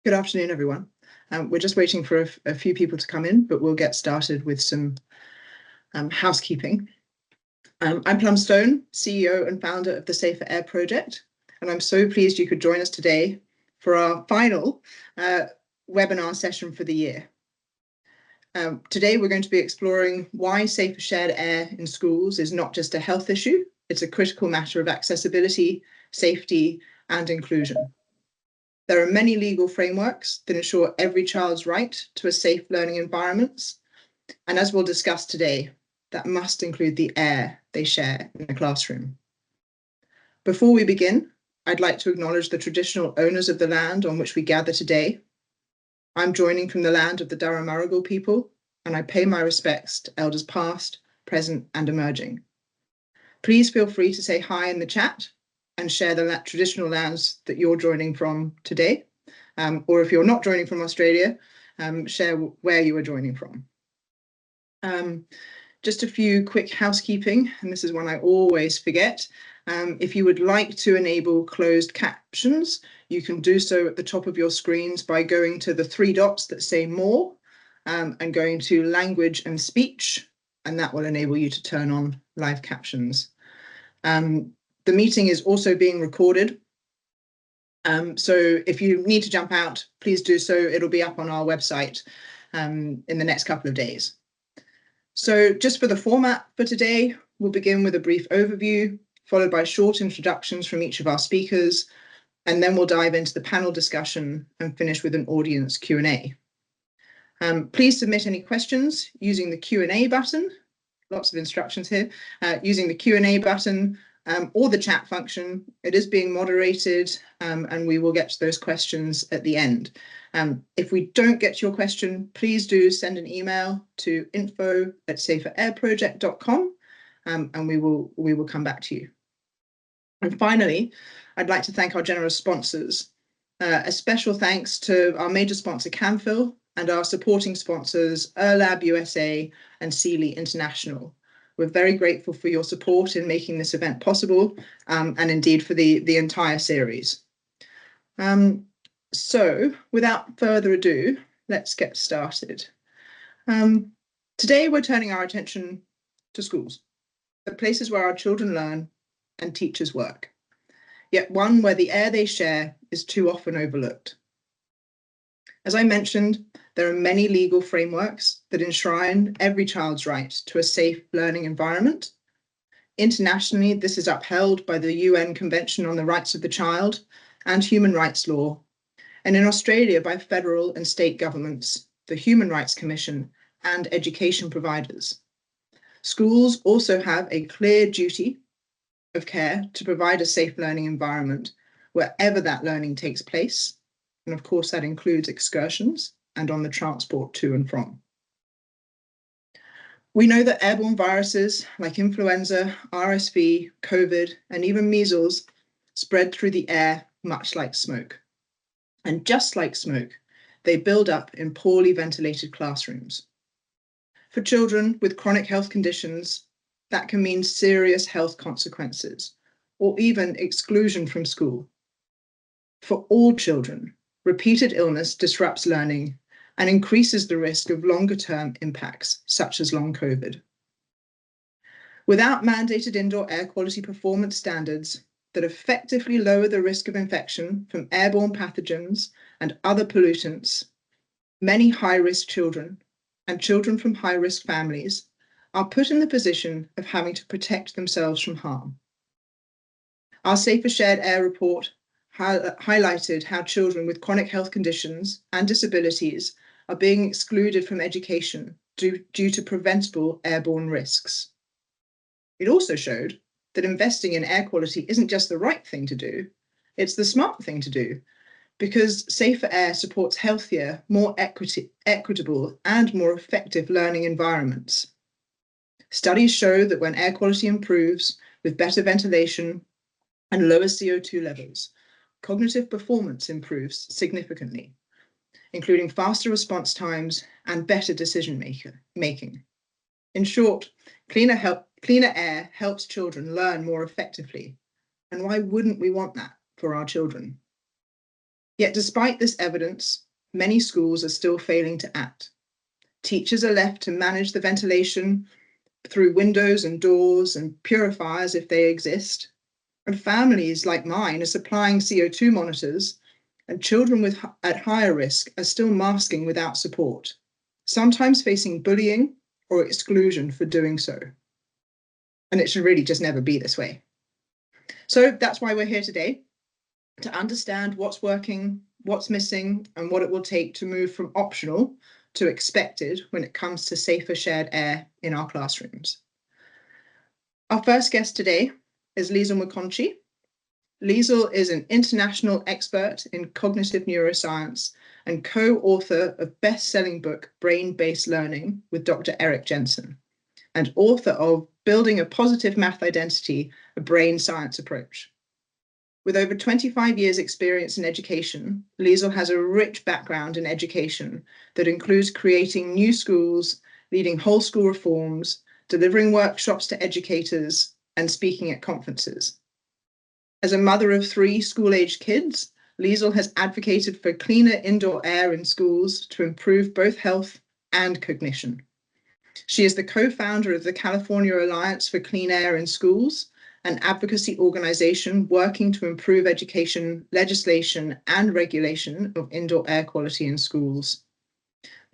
Good afternoon, everyone. We're just waiting for a few people to come in, but we'll get started with some housekeeping. I'm Plum, CEO and founder of the Safer Air Project, and I'm so pleased you could join us today for our final webinar session for the year. Today, we're going to be exploring why safer shared air in schools is not just a health issue, it's a critical matter of accessibility, safety, and inclusion. There are many legal frameworks that ensure every child's right to a safe learning environment. And as we'll discuss today, that must include the air they share in the classroom. Before we begin, I'd like to acknowledge the traditional owners of the land on which we gather today. I'm joining from the land of the Darramaragal people, and I pay my respects to elders past, present, and emerging. Please feel free to say hi in the chat and share the traditional lands that you're joining from today. Or if you're not joining from Australia, share where you are joining from. Just a few quick housekeeping, and this is one I always forget. If you would like to enable closed captions, you can do so at the top of your screens by going to the three dots that say more and going to language and speech, and that will enable you to turn on live captions. The meeting is also being recorded. So if you need to jump out, please do so. It'll be up on our website in the next couple of days. So just for the format for today, we'll begin with a brief overview, followed by short introductions from each of our speakers, and then we'll dive into the panel discussion and finish with an audience Q&A. Please submit any questions using the Q&A button. Lots of instructions here. Using the Q&A button or the chat function. It is being moderated and we will get to those questions at the end. If we don't get to your question, please do send an email to info@saferairproject.com and we will come back to you. And finally, I'd like to thank our generous sponsors. A special thanks to our major sponsor, Camfil, and our supporting sponsors, Erlab USA and Sealy International. We're very grateful for your support in making this event possible, and indeed for the entire series. So without further ado, let's get started. Today, we're turning our attention to schools, the places where our children learn and teachers work, yet one where the air they share is too often overlooked. As I mentioned, there are many legal frameworks that enshrine every child's right to a safe learning environment. Internationally, this is upheld by the UN Convention on the Rights of the Child and human rights law, and in Australia by federal and state governments, the Human Rights Commission, and education providers. Schools also have a clear duty of care to provide a safe learning environment wherever that learning takes place. And of course, that includes excursions and on the transport to and from. We know that airborne viruses like influenza, RSV, COVID, and even measles spread through the air much like smoke. And just like smoke, they build up in poorly ventilated classrooms. For children with chronic health conditions, that can mean serious health consequences or even exclusion from school. For all children, repeated illness disrupts learning and increases the risk of longer-term impacts, such as long COVID. Without mandated indoor air quality performance standards that effectively lower the risk of infection from airborne pathogens and other pollutants, many high-risk children and children from high-risk families are put in the position of having to protect themselves from harm. Our Safer Shared Air report highlighted how children with chronic health conditions and disabilities are being excluded from education due to preventable airborne risks. It also showed that investing in air quality isn't just the right thing to do, it's the smart thing to do, because safer air supports healthier, more equitable, and more effective learning environments. Studies show that when air quality improves with better ventilation and lower CO2 levels, cognitive performance improves significantly, including faster response times and better decision making. In short, cleaner air helps children learn more effectively. And why wouldn't we want that for our children? Yet despite this evidence, many schools are still failing to act. Teachers are left to manage the ventilation through windows and doors and purifiers if they exist. And families like mine are supplying CO2 monitors, and children at higher risk are still masking without support, sometimes facing bullying or exclusion for doing so. And it should really just never be this way. So that's why we're here today, to understand what's working, what's missing, and what it will take to move from optional to expected when it comes to safer shared air in our classrooms. Our first guest today is Liesl McConchie. Liesl is an international expert in cognitive neuroscience and co-author of best-selling book Brain-Based Learning with Dr. Eric Jensen, and author of Building a Positive Math Identity, a Brain Science Approach. With over 25 years' experience in education, Liesl has a rich background in education that includes creating new schools, leading whole school reforms, delivering workshops to educators, and speaking at conferences. As a mother of 3 school-aged kids, Liesl has advocated for cleaner indoor air in schools to improve both health and cognition. She is the co-founder of the California Alliance for Clean Air in Schools, an advocacy organization working to improve education, legislation, and regulation of indoor air quality in schools.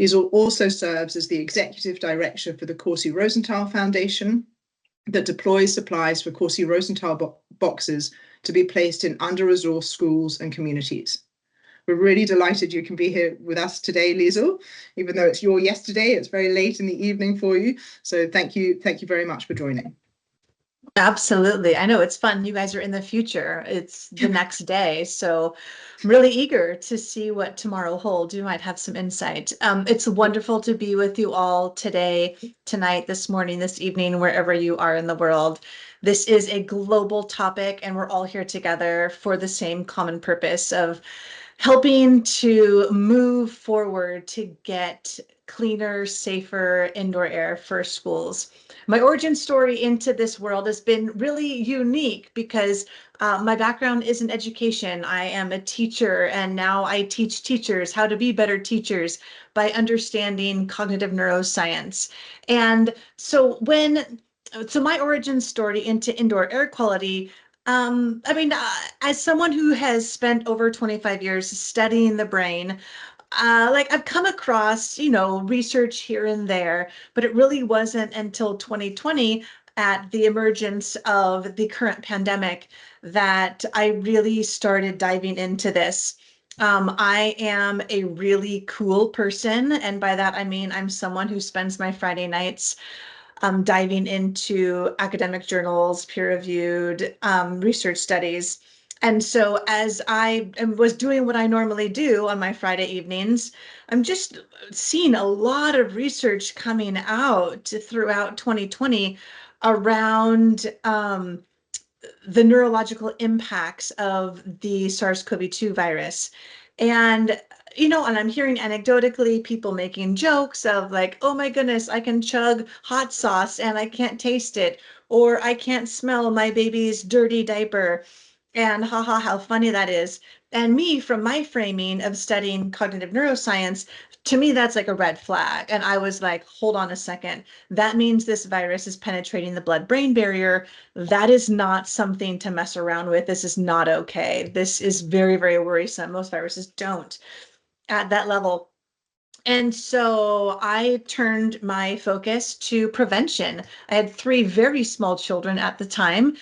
Liesl also serves as the executive director for the Corsi Rosenthal Foundation that deploys supplies for Corsi Rosenthal boxes to be placed in under-resourced schools and communities. We're really delighted you can be here with us today, Liesl, even though it's your yesterday, it's very late in the evening for you. So thank you very much for joining. Absolutely. I know it's fun. You guys are in the future. It's the next day. So I'm really eager to see what tomorrow holds. You might have some insight. It's wonderful to be with you all today, tonight, this morning, this evening, wherever you are in the world. This is a global topic, and we're all here together for the same common purpose of helping to move forward to get cleaner, safer indoor air for schools. My origin story into this world has been really unique because my background is in education. I am a teacher, and now I teach teachers how to be better teachers by understanding cognitive neuroscience. And so my origin story into indoor air quality, as someone who has spent over 25 years studying the brain, I've come across, research here and there, but it really wasn't until 2020 at the emergence of the current pandemic that I really started diving into this. I am a really cool person, and by that I mean I'm someone who spends my Friday nights diving into academic journals, peer-reviewed research studies. And so as I was doing what I normally do on my Friday evenings, I'm just seeing a lot of research coming out throughout 2020 around the neurological impacts of the SARS-CoV-2 virus. And and I'm hearing anecdotally people making jokes of like, oh my goodness, I can chug hot sauce and I can't taste it, or I can't smell my baby's dirty diaper. And haha, how funny that is. And me, from my framing of studying cognitive neuroscience, to me, that's like a red flag. And I was like, hold on a second. That means this virus is penetrating the blood-brain barrier. That is not something to mess around with. This is not okay. This is very, very worrisome. Most viruses don't at that level. And so I turned my focus to prevention. I had 3 very small children at the time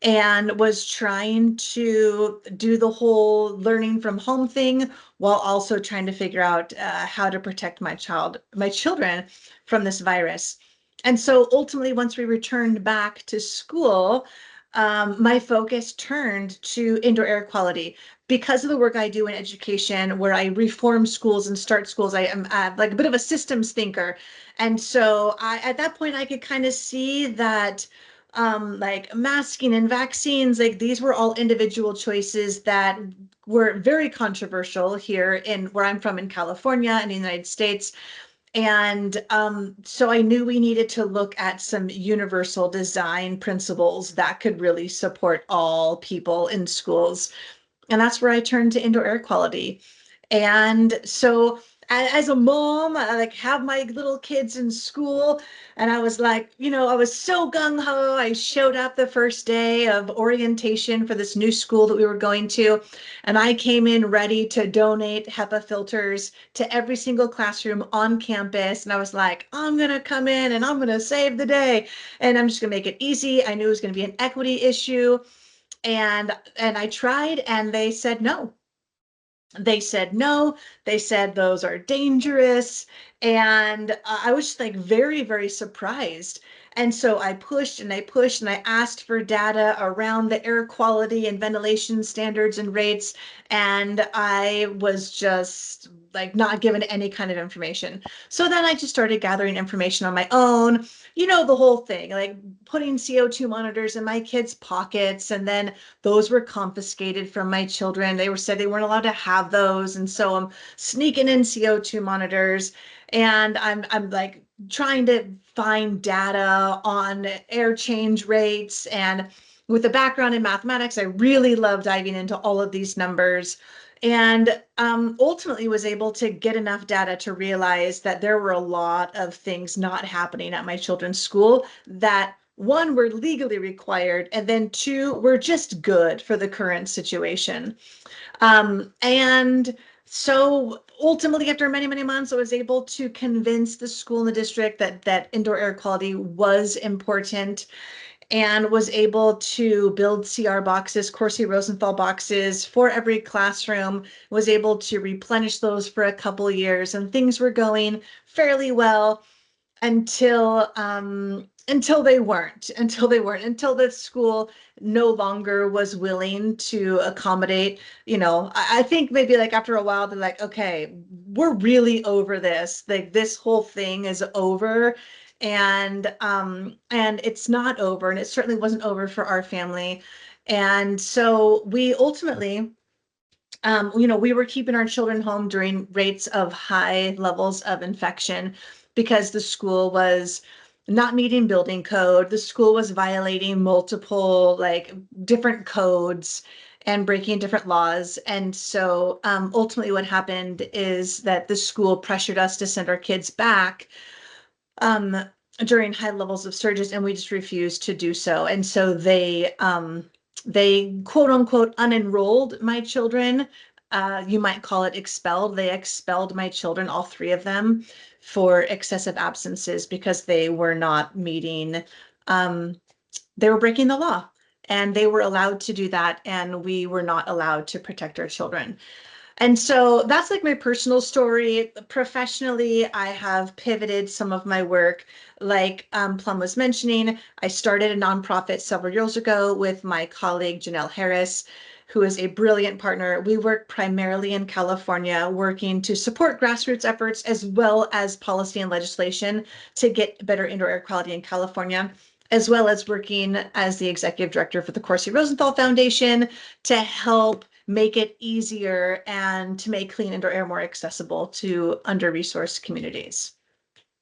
and was trying to do the whole learning from home thing while also trying to figure out how to protect my children from this virus. And so ultimately, once we returned back to school, my focus turned to indoor air quality. Because of the work I do in education, where I reform schools and start schools, I am like a bit of a systems thinker. And so at that point, I could kind of see that like masking and vaccines, like these were all individual choices that were very controversial here in where I'm from in California in the United States. And so I knew we needed to look at some universal design principles that could really support all people in schools. And that's where I turned to indoor air quality. And so as a mom, I like have my little kids in school, and I was like, I was so gung-ho. I showed up the first day of orientation for this new school that we were going to, and I came in ready to donate HEPA filters to every single classroom on campus. And I was like, I'm gonna come in and I'm gonna save the day, and I'm just gonna make it easy. I knew it was gonna be an equity issue, and I tried, and they said no. They said no. They said those are dangerous. And I was just like very, very surprised. And so I pushed and I pushed and I asked for data around the air quality and ventilation standards and rates. And I was just like not given any kind of information. So then I just started gathering information on my own, the whole thing, like putting CO2 monitors in my kids' pockets. And then those were confiscated from my children. They were said they weren't allowed to have those. And so I'm sneaking in CO2 monitors, and I'm like trying to find data on air change rates. And with a background in mathematics, I really love diving into all of these numbers, and ultimately was able to get enough data to realize that there were a lot of things not happening at my children's school that, one, were legally required, and then two, were just good for the current situation. And so ultimately, after many, many months, I was able to convince the school and the district that indoor air quality was important, and was able to build CR boxes, Corsi Rosenthal boxes for every classroom, was able to replenish those for a couple years, and things were going fairly well until until the school no longer was willing to accommodate. I think maybe like after a while they're like, okay, we're really over this, like this whole thing is over. And it's not over, and it certainly wasn't over for our family. And so we ultimately, we were keeping our children home during rates of high levels of infection because the school was not meeting building code. The school was violating multiple like different codes and breaking different laws. And so ultimately what happened is that the school pressured us to send our kids back um, during high levels of surges, and we just refused to do so. And so they quote unquote unenrolled my children. You might call it expelled. They expelled my children, all three of them, for excessive absences because they were not meeting, they were breaking the law, and they were allowed to do that, and we were not allowed to protect our children. And so that's like my personal story. Professionally, I have pivoted some of my work. Like Plum was mentioning, I started a nonprofit several years ago with my colleague, Janelle Harris, who is a brilliant partner. We work primarily in California, working to support grassroots efforts as well as policy and legislation to get better indoor air quality in California, as well as working as the executive director for the Corsi Rosenthal Foundation to help make it easier and to make clean indoor air more accessible to under-resourced communities.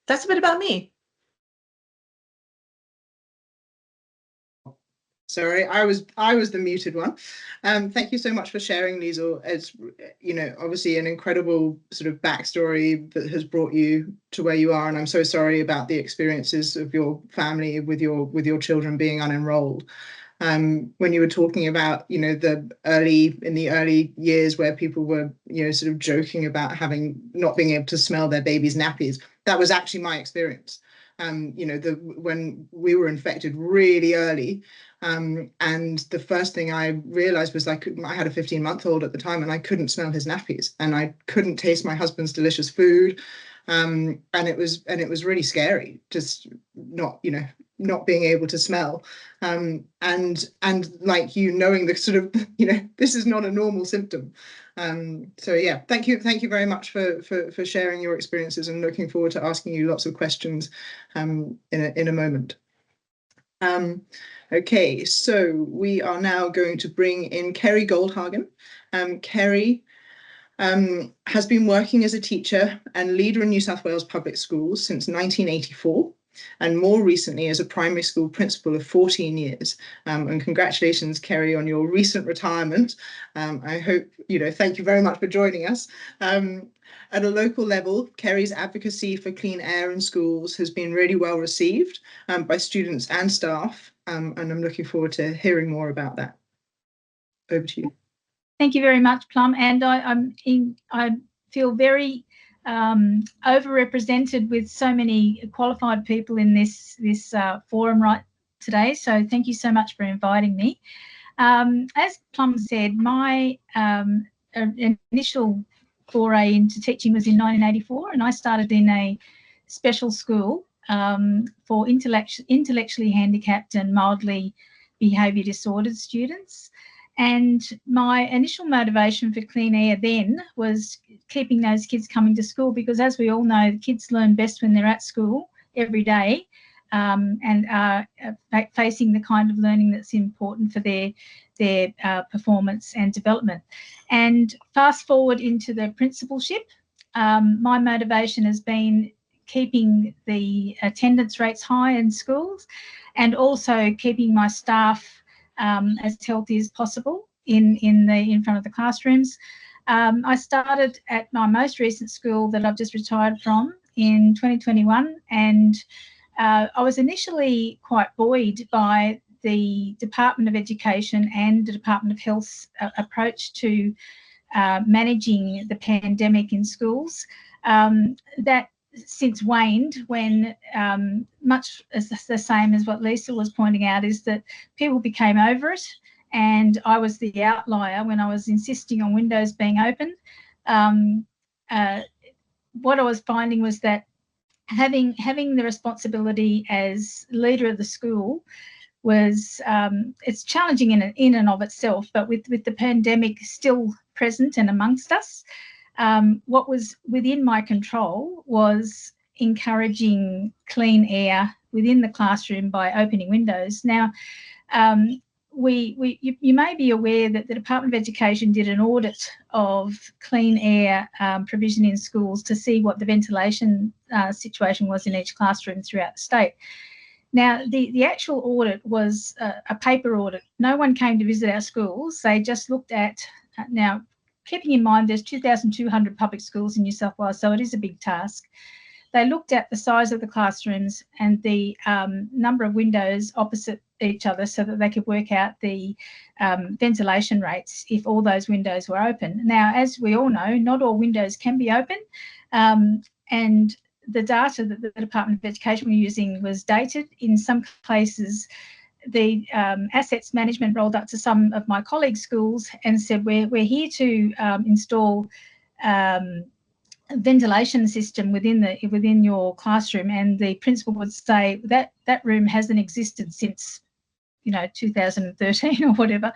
That's a bit about me. Sorry, I was the muted one. Thank you so much for sharing, Liesl. It's obviously an incredible sort of backstory that has brought you to where you are, and I'm so sorry about the experiences of your family with your children being unenrolled. When you were talking about in the early years where people were sort of joking about not being able to smell their baby's nappies, that was actually my experience. When we were infected really early, and the first thing I realized was I had a 15-month-old at the time, and I couldn't smell his nappies, and I couldn't taste my husband's delicious food, and it was really scary, just not being able to smell, and like knowing the sort of this is not a normal symptom. So yeah, thank you very much for sharing your experiences, and looking forward to asking you lots of questions in a moment. Okay, so we are now going to bring in Kerry Goldhagen. Kerry has been working as a teacher and leader in New South Wales public schools since 1984. and more recently as a primary school principal of 14 years. And congratulations, Kerry, on your recent retirement. I hope, thank you very much for joining us. At a local level, Kerry's advocacy for clean air in schools has been really well received by students and staff, and I'm looking forward to hearing more about that. Over to you. Thank you very much, Plum. And I feel very overrepresented with so many qualified people in this forum right today. So thank you so much for inviting me. As Plum said, my initial foray into teaching was in 1984, and I started in a special school for intellectually handicapped and mildly behaviour disordered students. And my initial motivation for clean air then was keeping those kids coming to school, because as we all know, the kids learn best when they're at school every day and are facing the kind of learning that's important for their performance and development. And fast forward into the principalship, my motivation has been keeping the attendance rates high in schools and also keeping my staff as healthy as possible in front of the classrooms. I started at my most recent school that I've just retired from in 2021, and I was initially quite buoyed by the Department of Education and the Department of Health's approach to managing the pandemic in schools. That since waned when much as the same as what Lisa was pointing out, is that people became over it, and I was the outlier when I was insisting on windows being open. What I was finding was that having the responsibility as leader of the school was it's challenging in and of itself, but with the pandemic still present and amongst us, what was within my control was encouraging clean air within the classroom by opening windows. Now, you may be aware that the Department of Education did an audit of clean air provision in schools to see what the ventilation situation was in each classroom throughout the state. Now, the actual audit was a paper audit. No one came to visit our schools. They just looked at, now, keeping in mind there's 2,200 public schools in New South Wales, so it is a big task. They looked at the size of the classrooms and the number of windows opposite each other so that they could work out the ventilation rates if all those windows were open. Now, as we all know, not all windows can be open, and the data that the Department of Education were using was dated. In some places, the assets management rolled up to some of my colleagues' schools and said, we're here to install a ventilation system within your classroom, and the principal would say that room hasn't existed since 2013 or whatever.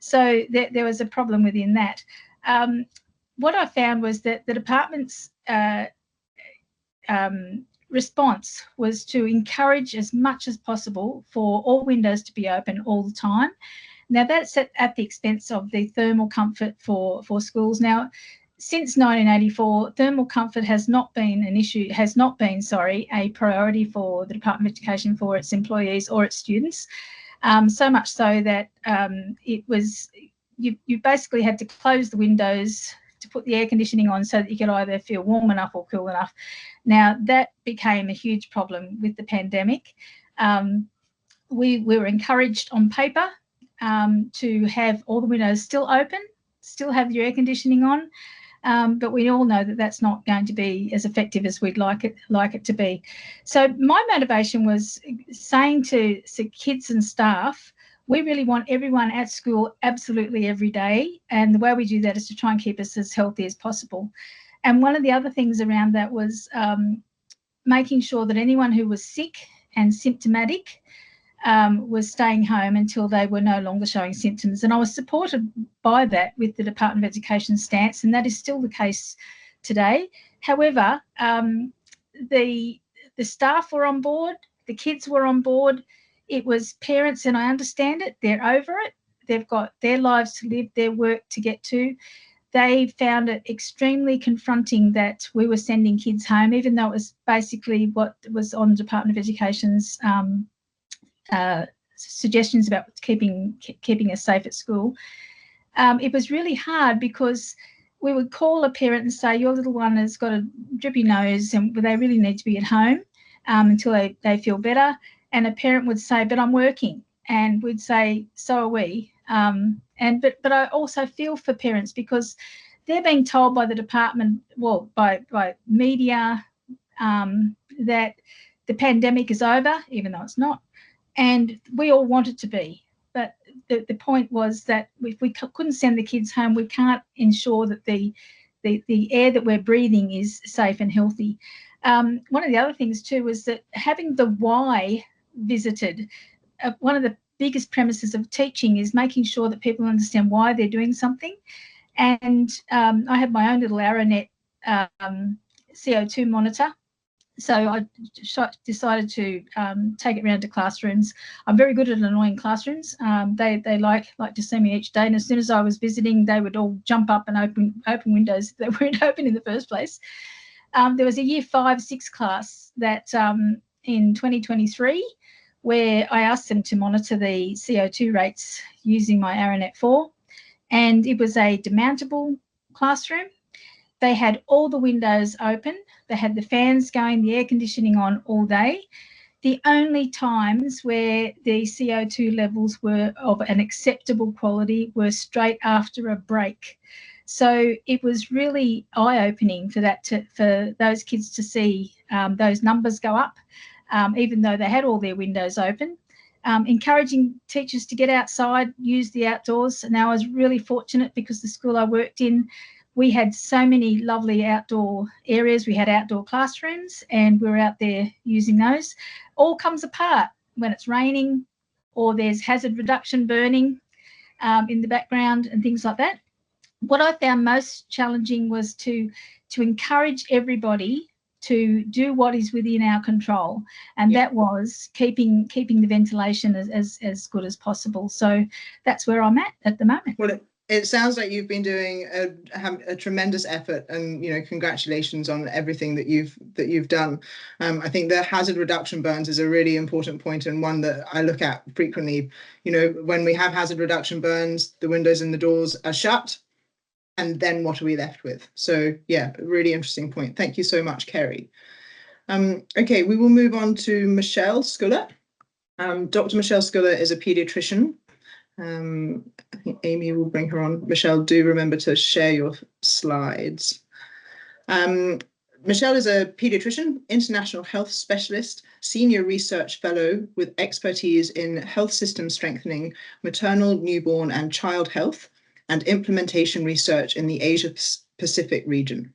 So there was a problem within that. What I found was that the department's response was to encourage as much as possible for all windows to be open all the time. Now, that's at the expense of the thermal comfort for schools. Now, since 1984, thermal comfort has not been a priority for the Department of Education for its employees or its students. So much so that it was you basically had to close the windows to put the air conditioning on so that you could either feel warm enough or cool enough. Now, that became a huge problem with the pandemic. We were encouraged on paper to have all the windows still open, still have your air conditioning on, but we all know that that's not going to be as effective as we'd like it to be. So my motivation was saying to kids and staff, we really want everyone at school absolutely every day, and the way we do that is to try and keep us as healthy as possible. And one of the other things around that was making sure that anyone who was sick and symptomatic was staying home until they were no longer showing symptoms. And I was supported by that with the Department of Education stance, and that is still the case today. However, the staff were on board, the kids were on board. It was parents, and I understand it, they're over it. They've got their lives to live, their work to get to. they found it extremely confronting that we were sending kids home, even though it was basically what was on Department of Education's suggestions about keeping us safe at school. It was really hard because we would call a parent and say, your little one has got a drippy nose and they really need to be at home until they feel better. And a parent would say, but I'm working. And we'd say, so are we. But I also feel for parents because they're being told by the department, well, by media, that the pandemic is over, even though it's not. And we all want it to be. But the point was that if we couldn't send the kids home, we can't ensure that the air that we're breathing is safe and healthy. One of the other things too was that having the why visited, one of the biggest premises of teaching is making sure that people understand why they're doing something. And I have my own little AeroNet CO2 monitor. So I decided to take it around to classrooms. I'm very good at annoying classrooms. They like to see me each day. And as soon as I was visiting, they would all jump up and open windows that weren't open in the first place. There was a year 5-6 class that in 2023 where I asked them to monitor the CO2 rates using my AeroNet 4. And it was a demountable classroom. They had all the windows open. They had the fans going, the air conditioning on all day. The only times where the CO2 levels were of an acceptable quality were straight after a break. So it was really eye-opening for those kids to see those numbers go up, even though they had all their windows open. Encouraging teachers to get outside, use the outdoors. Now, I was really fortunate because the school I worked in, we had so many lovely outdoor areas. We had outdoor classrooms and we were out there using those. All comes apart when it's raining or there's hazard reduction burning in the background and things like that. What I found most challenging was to encourage everybody to do what is within our control, and that was keeping the ventilation as good as possible. So that's where I'm at the moment. Well, it sounds like you've been doing a tremendous effort, and congratulations on everything that you've done. I think the hazard reduction burns is a really important point, and one that I look at frequently. When we have hazard reduction burns, the windows and the doors are shut, and then what are we left with? So yeah, really interesting point. Thank you so much, Kerry. Okay, we will move on to Michelle Sculler. Dr. Michelle Sculler is a paediatrician. I think Amy will bring her on. Michelle, do remember to share your slides. Michelle is a paediatrician, international health specialist, senior research fellow with expertise in health system strengthening, maternal, newborn and child health, and implementation research in the Asia Pacific region.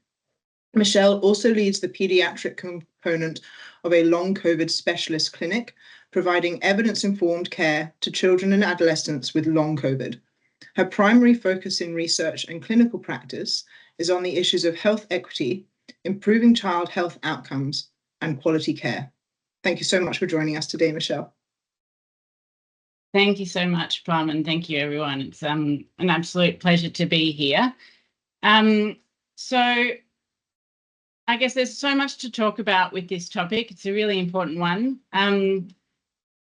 Michelle also leads the paediatric component of a long COVID specialist clinic, providing evidence-informed care to children and adolescents with long COVID. Her primary focus in research and clinical practice is on the issues of health equity, improving child health outcomes, and quality care. Thank you so much for joining us today, Michelle. Thank you so much, Plum, and thank you, everyone. It's an absolute pleasure to be here. So I guess there's so much to talk about with this topic. It's a really important one.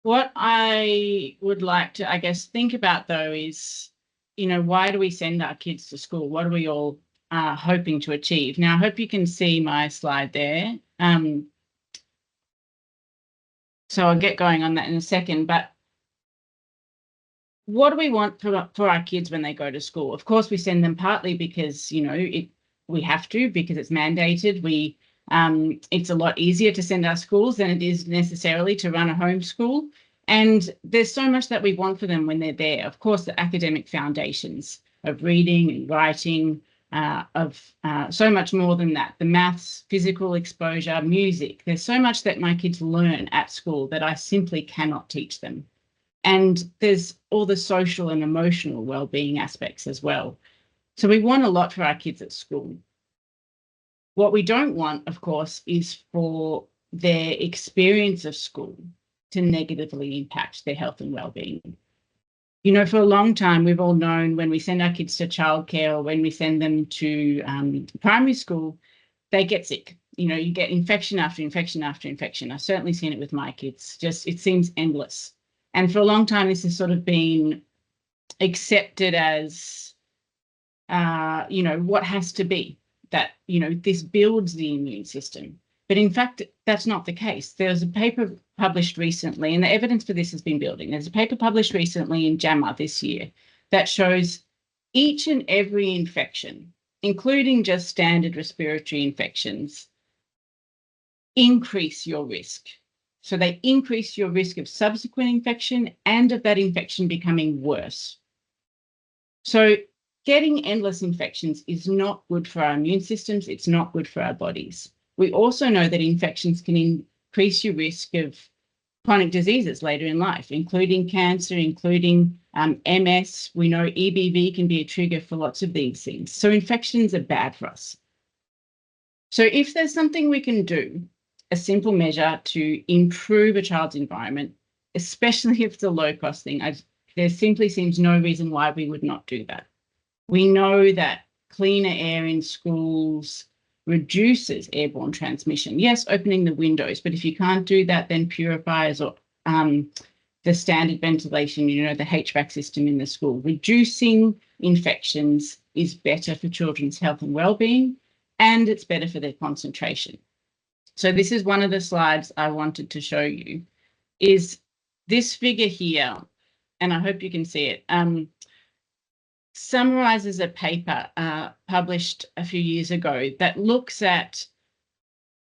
What I would like to, I guess, think about, though, is, why do we send our kids to school? What are we all hoping to achieve? Now, I hope you can see my slide there. So I'll get going on that in a second. But what do we want for our kids when they go to school? Of course, we send them partly because, we have to, because it's mandated. It's a lot easier to send our schools than it is necessarily to run a homeschool. And there's so much that we want for them when they're there. Of course, the academic foundations of reading and writing, so much more than that. The maths, physical exposure, music. There's so much that my kids learn at school that I simply cannot teach them. And there's all the social and emotional well-being aspects as well. So we want a lot for our kids at school. What we don't want, of course, is for their experience of school to negatively impact their health and well-being. You know, for a long time, we've all known when we send our kids to childcare or when we send them to primary school, they get sick. You know, you get infection after infection after infection. I've certainly seen it with my kids. Just, it seems endless. And for a long time, this has sort of been accepted as, you know, what has to be, that, you know, this builds the immune system. But in fact, that's not the case. There's a paper published recently, and the evidence for this has been building. There's a paper published recently in JAMA this year that shows each and every infection, including just standard respiratory infections, increase your risk. So they increase your risk of subsequent infection and of that infection becoming worse. So getting endless infections is not good for our immune systems. It's not good for our bodies. We also know that infections can increase your risk of chronic diseases later in life, including cancer, including MS. We know EBV can be a trigger for lots of these things. So infections are bad for us. So if there's something we can do, a simple measure to improve a child's environment, especially if it's a low-cost thing, there simply seems no reason why we would not do that. We know that cleaner air in schools reduces airborne transmission. Yes, opening the windows, but if you can't do that, then purifiers or the standard ventilation, you know, the HVAC system in the school. Reducing infections is better for children's health and well-being, and it's better for their concentration. So this is one of the slides I wanted to show you, is this figure here, and I hope you can see it, summarizes a paper published a few years ago that looks at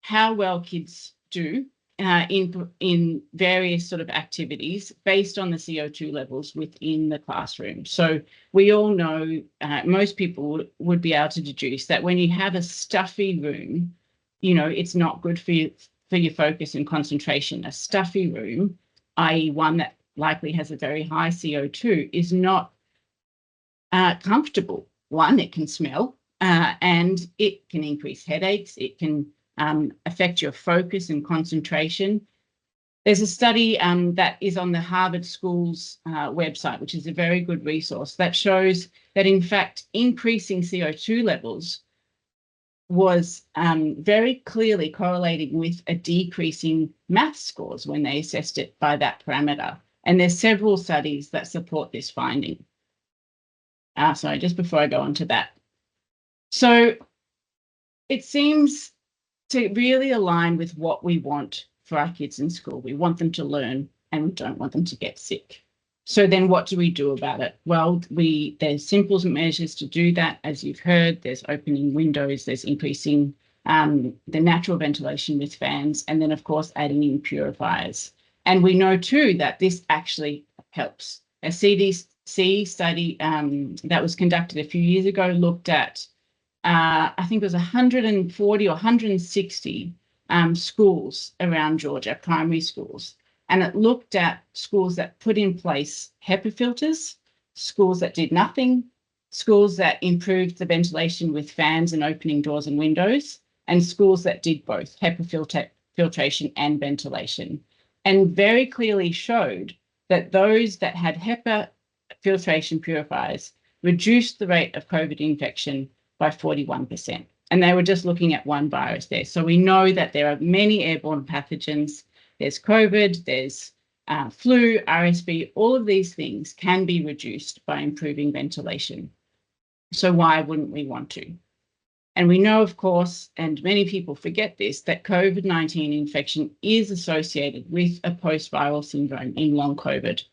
how well kids do in various sort of activities based on the CO2 levels within the classroom. So we all know, most people would be able to deduce that when you have a stuffy room, you know, it's not good for your focus and concentration. A stuffy room, i.e. one that likely has a very high CO2, is not comfortable. One, it can smell, and it can increase headaches. It can affect your focus and concentration. There's a study that is on the Harvard School's website, which is a very good resource, that shows that, in fact, increasing CO2 levels was very clearly correlating with a decreasing math scores when they assessed it by that parameter. And there's several studies that support this finding. Sorry, just before I go on to that. So it seems to really align with what we want for our kids in school. We want them to learn and we don't want them to get sick. So then what do we do about it? Well, there's simple measures to do that. As you've heard, there's opening windows, there's increasing the natural ventilation with fans, and then of course adding in purifiers. And we know too that this actually helps. A CDC study that was conducted a few years ago looked at, I think it was 140 or 160 schools around Georgia, primary schools. And it looked at schools that put in place HEPA filters, schools that did nothing, schools that improved the ventilation with fans and opening doors and windows, and schools that did both HEPA filtration and ventilation. And very clearly showed that those that had HEPA filtration purifiers reduced the rate of COVID infection by 41%. And they were just looking at one virus there. So we know that there are many airborne pathogens. There's COVID, there's flu, RSV, all of these things can be reduced by improving ventilation. So why wouldn't we want to? And we know, of course, and many people forget this, that COVID-19 infection is associated with a post-viral syndrome in long COVID.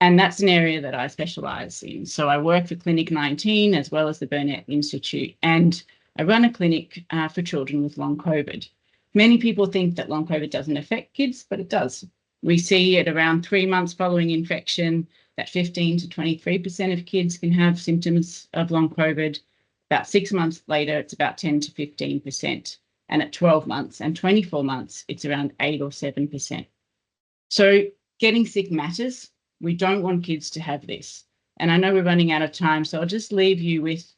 And that's an area that I specialise in. So I work for Clinic 19 as well as the Burnett Institute, and I run a clinic for children with long COVID. Many people think that long COVID doesn't affect kids, but it does. We see at around 3 months following infection that 15 to 23% of kids can have symptoms of long COVID. About 6 months later, it's about 10 to 15%. And at 12 months and 24 months, it's around 8 or 7%. So getting sick matters. We don't want kids to have this. And I know we're running out of time, so I'll just leave you with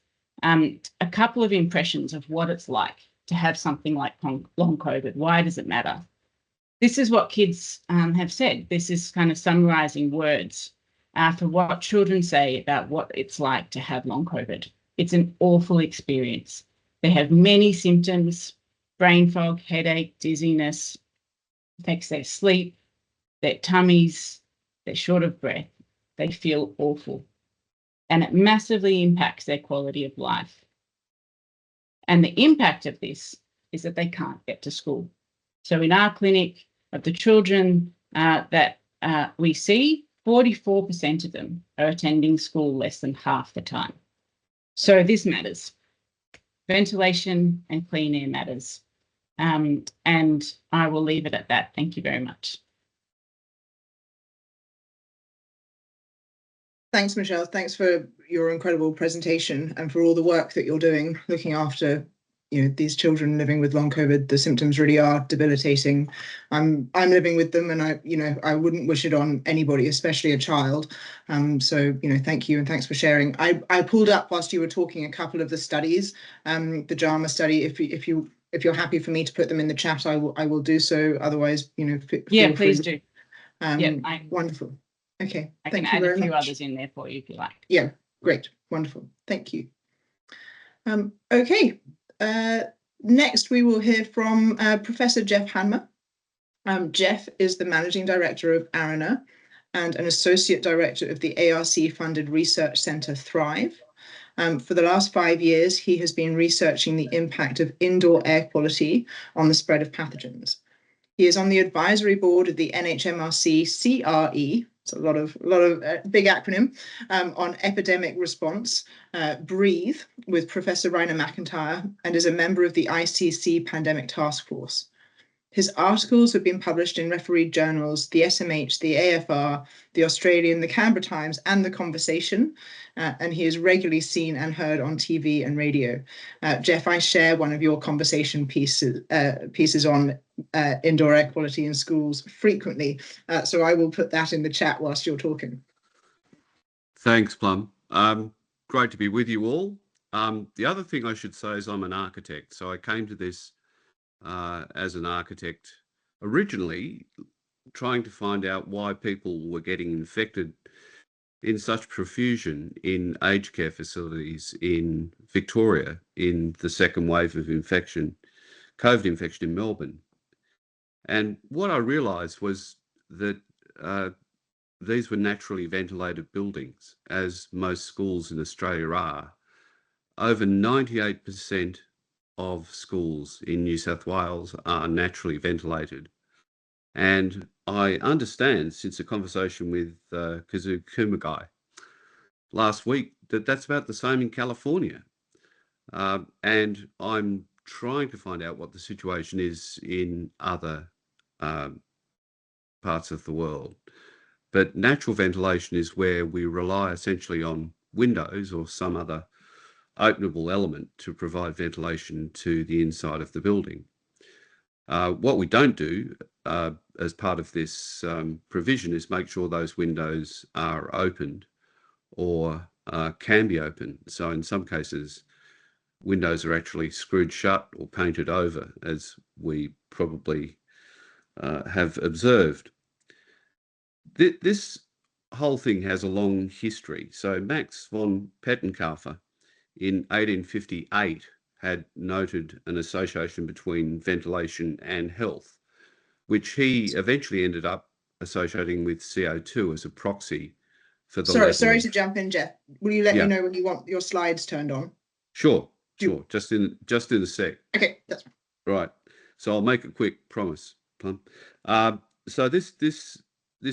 a couple of impressions of what it's like to have something like long COVID. Why does it matter? This is what kids have said. This is kind of summarizing words. for what children say about what it's like to have long COVID. It's an awful experience. They have many symptoms: brain fog, headache, dizziness, affects their sleep, their tummies, they're short of breath, they feel awful. And it massively impacts their quality of life. And the impact of this is that they can't get to school. So in our clinic, of the children that we see, 44% of them are attending school less than half the time. So this matters. Ventilation and clean air matters. And I will leave it at that. Thank you very much. Thanks, Michelle. Thanks for your incredible presentation and for all the work that you're doing, looking after these children living with long COVID. The symptoms really are debilitating. I'm living with them, and I wouldn't wish it on anybody, especially a child. So thank you, and thanks for sharing. I pulled up whilst you were talking a couple of the studies, the JAMA study. If you're happy for me to put them in the chat, I will do so. Otherwise, yeah, please do. Wonderful. Okay, I thank can you add very a few much. others in there for you if you like. Yeah, great, wonderful. Thank you. Okay. Next, we will hear from Professor Jeff Hanmer. Jeff is the Managing Director of ARINA and an Associate Director of the ARC-funded research centre Thrive. For the last 5 years, he has been researching the impact of indoor air quality on the spread of pathogens. He is on the advisory board of the NHMRC CRE, it's a lot of big acronym, on epidemic response, Breathe, with Professor Rainer McIntyre, and is a member of the ICC Pandemic Task Force. His articles have been published in refereed journals, the SMH, the AFR, the Australian, the Canberra Times, and The Conversation, and he is regularly seen and heard on TV and radio. Jeff, I share one of your conversation pieces on indoor air quality in schools frequently, so I will put that in the chat whilst you're talking. Thanks, Plum. Great to be with you all. The other thing I should say is I'm an architect, so I came to this as an architect originally trying to find out why people were getting infected in such profusion in aged care facilities in Victoria in the second wave of infection, COVID infection in Melbourne. And what I realised was that these were naturally ventilated buildings, as most schools in Australia are. Over 98% of schools in New South Wales are naturally ventilated. And I understand, since a conversation with Kazu Kumagai last week, that that's about the same in California. And I'm trying to find out what the situation is in other parts of the world. But natural ventilation is where we rely essentially on windows or some other openable element to provide ventilation to the inside of the building. What we don't do as part of this provision is make sure those windows are opened or can be opened. So in some cases, windows are actually screwed shut or painted over, as we probably have observed. This whole thing has a long history. So Max von Pettenkofer in 1858 had noted an association between ventilation and health, which he eventually ended up associating with CO2 as a proxy for the Sorry to jump in, Jeff. Will you let me know when you want your slides turned on? Sure. Just in a sec. Okay, that's fine. Right. So I'll make a quick promise, Plum. So this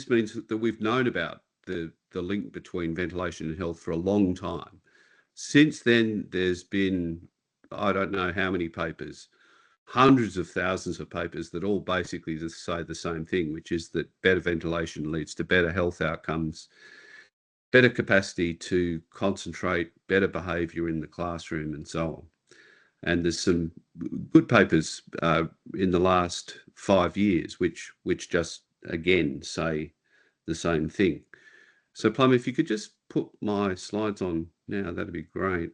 means that we've known about the link between ventilation and health for a long time. Since then, there's been, I don't know how many papers, hundreds of thousands of papers that all basically just say the same thing, which is that better ventilation leads to better health outcomes, better capacity to concentrate, better behaviour in the classroom, and so on. And there's some good papers in the last 5 years which just again say the same thing. So Plum, if you could just put my slides on now, that'd be great.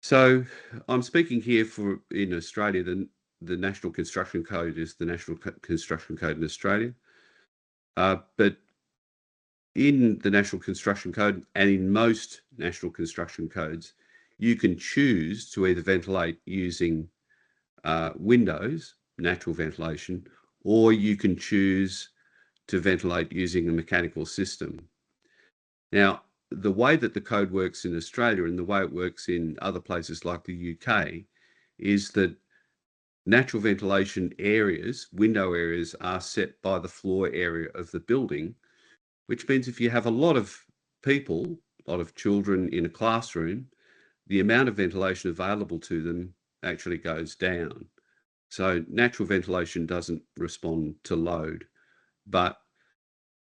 So I'm speaking here in Australia. The National Construction Code is the National Construction Code in Australia. But in the National Construction Code and in most national construction codes, you can choose to either ventilate using windows, natural ventilation, or you can choose to ventilate using a mechanical system. Now, the way that the code works in Australia and the way it works in other places like the UK is that natural ventilation areas, window areas, are set by the floor area of the building, which means if you have a lot of people, a lot of children in a classroom, the amount of ventilation available to them actually goes down. So natural ventilation doesn't respond to load, but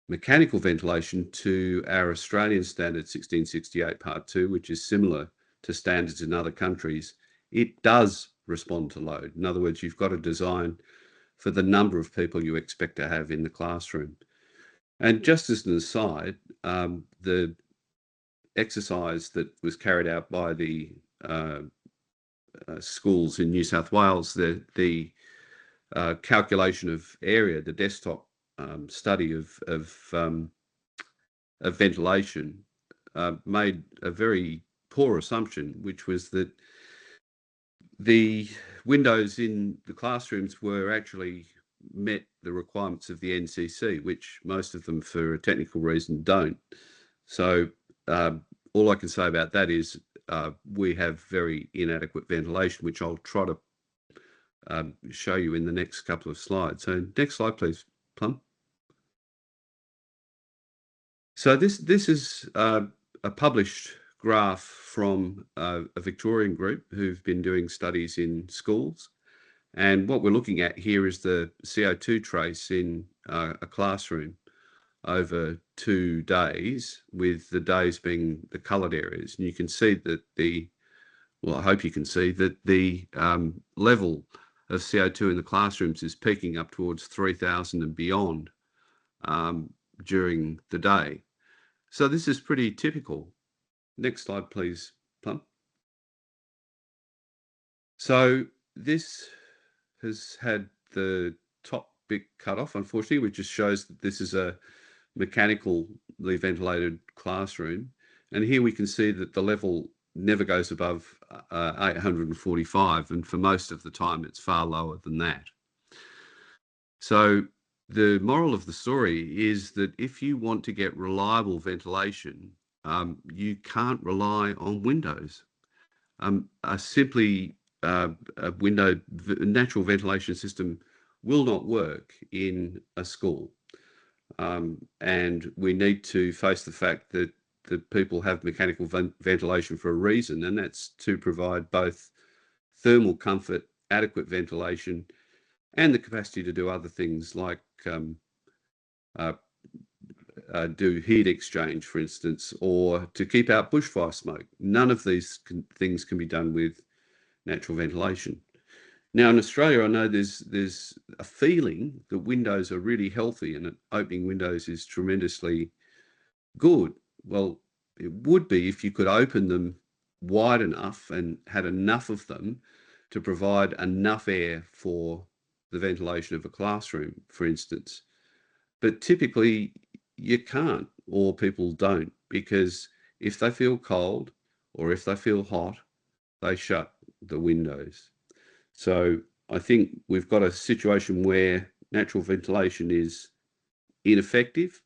mechanical ventilation, to our Australian standard 1668 Part 2, which is similar to standards in other countries, it does respond to load. In other words, you've got to design for the number of people you expect to have in the classroom. And just as an aside, the exercise that was carried out by the schools in New South Wales, the calculation of area, the desktop study of ventilation, made a very poor assumption, which was that the windows in the classrooms were actually met the requirements of the NCC, which most of them, for a technical reason, don't. So all I can say about that is we have very inadequate ventilation, which I'll try to show you in the next couple of slides. So next slide, please, Plum. So this is a published graph from a Victorian group who've been doing studies in schools. And what we're looking at here is the CO2 trace in a classroom over 2 days, with the days being the coloured areas. And you can see that well, I hope you can see that the level of CO2 in the classrooms is peaking up towards 3,000 and beyond during the day. So this is pretty typical. Next slide, please, Plum. So this has had the top bit cut off, unfortunately, which just shows that this is a mechanically ventilated classroom. And here we can see that the level never goes above 845, and for most of the time it's far lower than that. So the moral of the story is that if you want to get reliable ventilation, you can't rely on windows. Simply a natural ventilation system will not work in a school. And we need to face the fact that people have mechanical ventilation for a reason, and that's to provide both thermal comfort, adequate ventilation, and the capacity to do other things like do heat exchange, for instance, or to keep out bushfire smoke. None of these things can be done with natural ventilation. Now, in Australia, I know there's a feeling that windows are really healthy and that opening windows is tremendously good. Well, it would be if you could open them wide enough and had enough of them to provide enough air for the ventilation of a classroom, for instance. But typically you can't, or people don't, because if they feel cold or if they feel hot, they shut the windows. So I think we've got a situation where natural ventilation is ineffective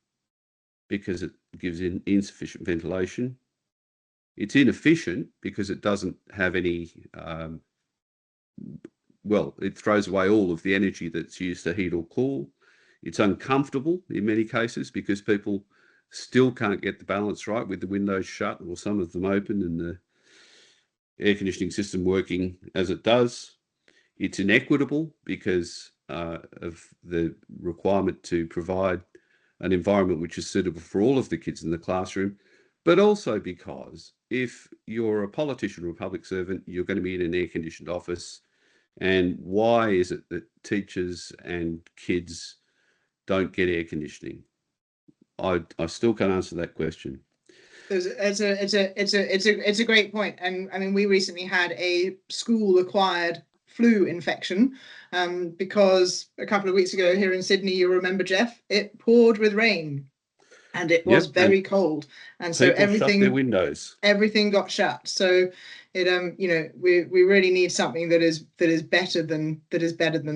because it gives insufficient ventilation. It's inefficient because it doesn't have any, well, it throws away all of the energy that's used to heat or cool. It's uncomfortable in many cases because people still can't get the balance right with the windows shut or some of them open and the air conditioning system working as it does. It's inequitable because of the requirement to provide an environment which is suitable for all of the kids in the classroom, but also because if you're a politician or a public servant, you're going to be in an air-conditioned office. And why is it that teachers and kids don't get air conditioning? I still can't answer that question. It's a great point. And I mean, we recently had a school-acquired flu infection because a couple of weeks ago here in Sydney, you remember, Jeff, it poured with rain. and it was Yep, very cold. And so people shut their windows. everything got shut. So it you know, we really need something that is better than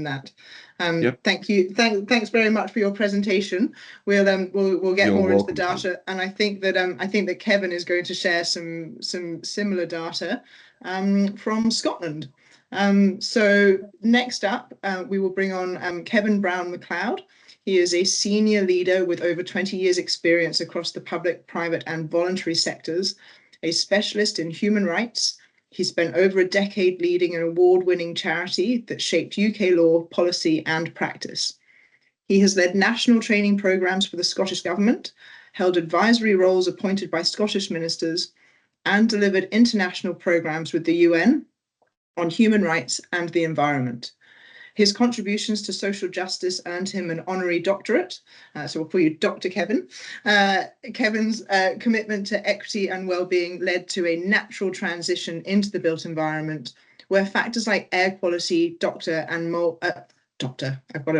that. Yep. Thank you. Thanks very much for your presentation. We'll get You're more into the welcome, data, and I think that Kevin is going to share some similar data from Scotland. So next up, we will bring on Kevin Browne-MacLeod. He is a senior leader with over 20 years experience across the public, private and voluntary sectors, a specialist in human rights. He spent over a decade leading an award-winning charity that shaped UK law, policy and practice. He has led national training programmes for the Scottish Government, held advisory roles appointed by Scottish ministers, and delivered international programmes with the UN on human rights and the environment. His contributions to social justice earned him an honorary doctorate, so we'll call you Dr. Kevin. Kevin's commitment to equity and well-being led to a natural transition into the built environment, where factors like air quality, I've got it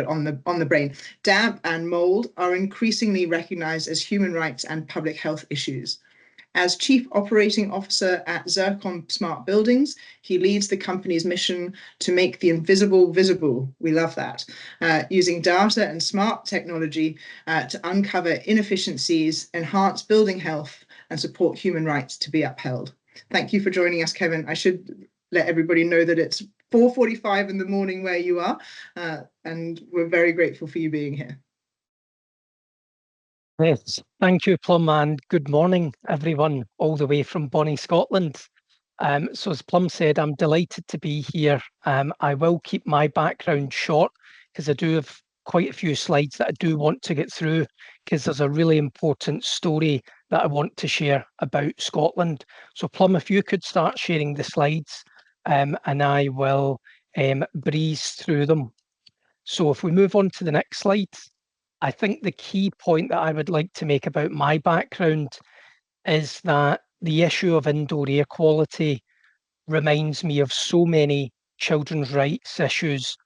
on the brain, damp and mold are increasingly recognised as human rights and public health issues. As Chief Operating Officer at Zircon Smart Buildings, he leads the company's mission to make the invisible visible. We love that. Using data and smart technology to uncover inefficiencies, enhance building health, and support human rights to be upheld. Thank you for joining us, Kevin. I should let everybody know that it's 4:45 in the morning where you are, and we're very grateful for you being here. Yes, thank you, Plum, and good morning, everyone, all the way from Bonnie, Scotland. So as Plum said, I'm delighted to be here. I will keep my background short because I do have quite a few slides that I do want to get through, because there's a really important story that I want to share about Scotland. So Plum, if you could start sharing the slides, and I will breeze through them. So if we move on to the next slide, I think the key point that I would like to make about my background is that the issue of indoor air quality reminds me of so many children's rights issues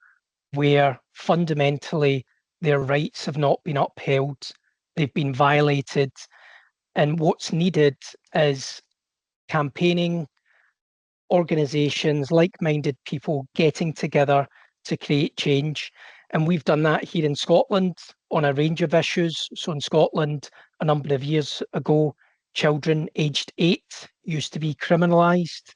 where fundamentally their rights have not been upheld, they've been violated, and what's needed is campaigning, organisations, like-minded people getting together to create change. And we've done that here in Scotland on a range of issues. So in Scotland, a number of years ago, children aged 8 used to be criminalised.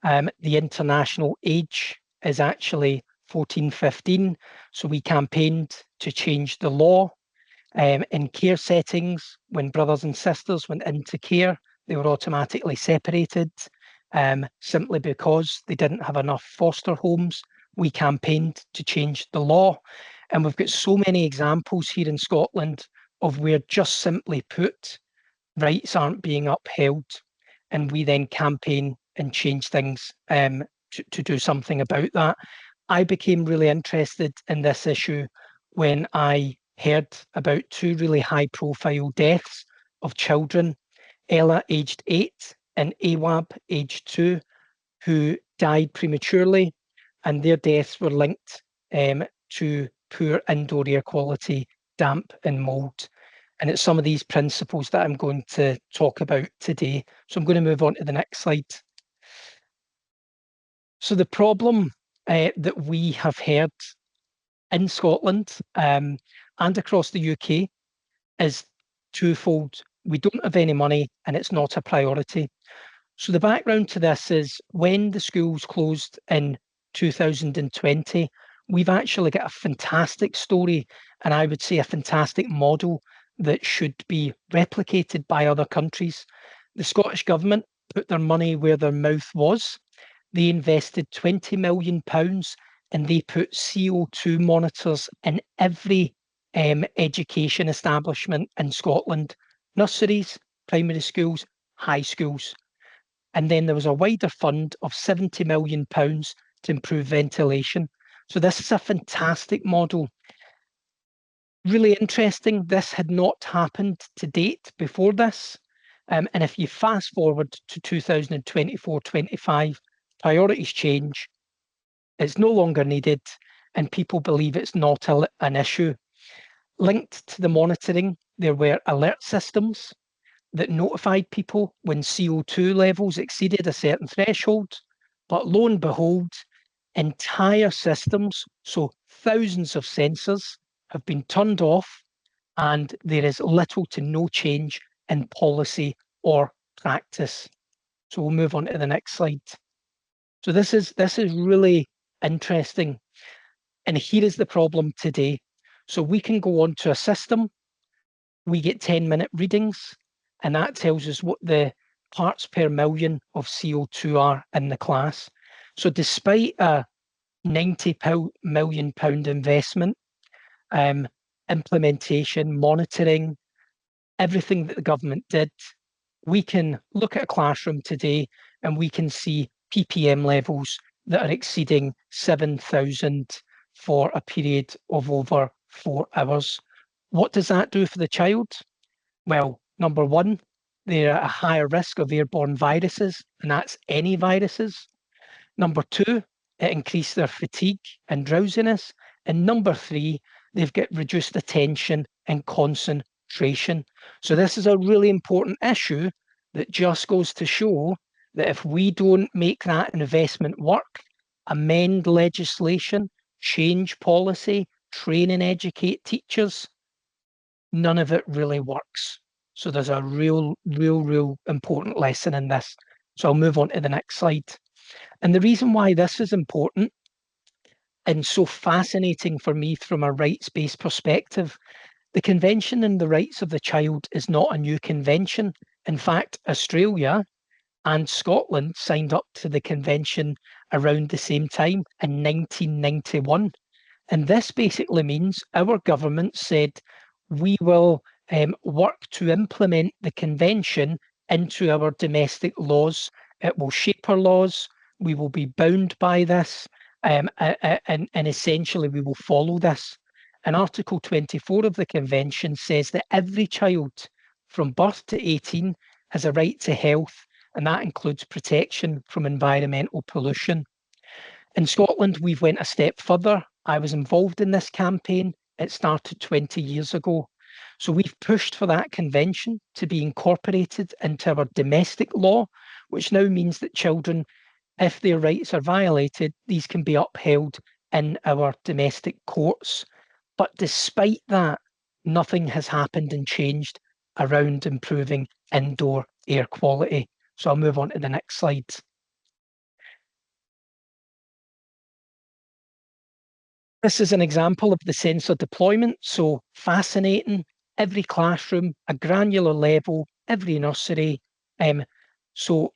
The international age is actually 14, 15. So we campaigned to change the law. In care settings, when brothers and sisters went into care, they were automatically separated. Simply because they didn't have enough foster homes. We campaigned to change the law. And we've got so many examples here in Scotland of where just simply put, rights aren't being upheld. And we then campaign and change things to do something about that. I became really interested in this issue when I heard about 2 really high profile deaths of children, Ella aged 8 and Awab aged 2, who died prematurely, and their deaths were linked to poor indoor air quality, damp and mould. And it's some of these principles that I'm going to talk about today. So I'm going to move on to the next slide. So the problem that we have heard in Scotland and across the UK is twofold. We don't have any money and it's not a priority. So the background to this is when the schools closed in 2020, we've actually got a fantastic story, and I would say a fantastic model that should be replicated by other countries. The Scottish Government put their money where their mouth was. They invested £20 million and they put CO2 monitors in every education establishment in Scotland, nurseries, primary schools, high schools. And then there was a wider fund of £70 million to improve ventilation. So this is a fantastic model. Really interesting, this had not happened to date before this. And if you fast forward to 2024-25, priorities change, it's no longer needed, and people believe it's not an issue. Linked to the monitoring, there were alert systems that notified people when CO2 levels exceeded a certain threshold. But lo and behold, entire systems, so thousands of sensors, have been turned off, and there is little to no change in policy or practice. So we'll move on to the next slide. So this is really interesting. And here is the problem today. So we can go onto a system, we get 10-minute readings, and that tells us what the parts per million of CO2 are in the class. So despite a £90 million investment, implementation, monitoring, everything that the government did, we can look at a classroom today and we can see ppm levels that are exceeding 7,000 for a period of over 4 hours. What does that do for the child? Well, number one, they're at a higher risk of airborne viruses, and that's any viruses. Number two, it increased their fatigue and drowsiness. And number three, they've got reduced attention and concentration. So this is a really important issue that just goes to show that if we don't make that investment work, amend legislation, change policy, train and educate teachers, none of it really works. So there's a real important lesson in this. So I'll move on to the next slide. And the reason why this is important and so fascinating for me from a rights-based perspective, the Convention on the Rights of the Child is not a new convention. In fact, Australia and Scotland signed up to the convention around the same time in 1991. And this basically means our government said we will work to implement the convention into our domestic laws. It will shape our laws. We will be bound by this, and essentially we will follow this. And Article 24 of the convention says that every child from birth to 18 has a right to health, and that includes protection from environmental pollution. In Scotland, we've went a step further. I was involved in this campaign. It started 20 years ago. So we've pushed for that convention to be incorporated into our domestic law, which now means that children, if their rights are violated, these can be upheld in our domestic courts. But despite that, nothing has happened and changed around improving indoor air quality. So I'll move on to the next slide. This is an example of the sensor deployment. So fascinating, every classroom, a granular level, every nursery. So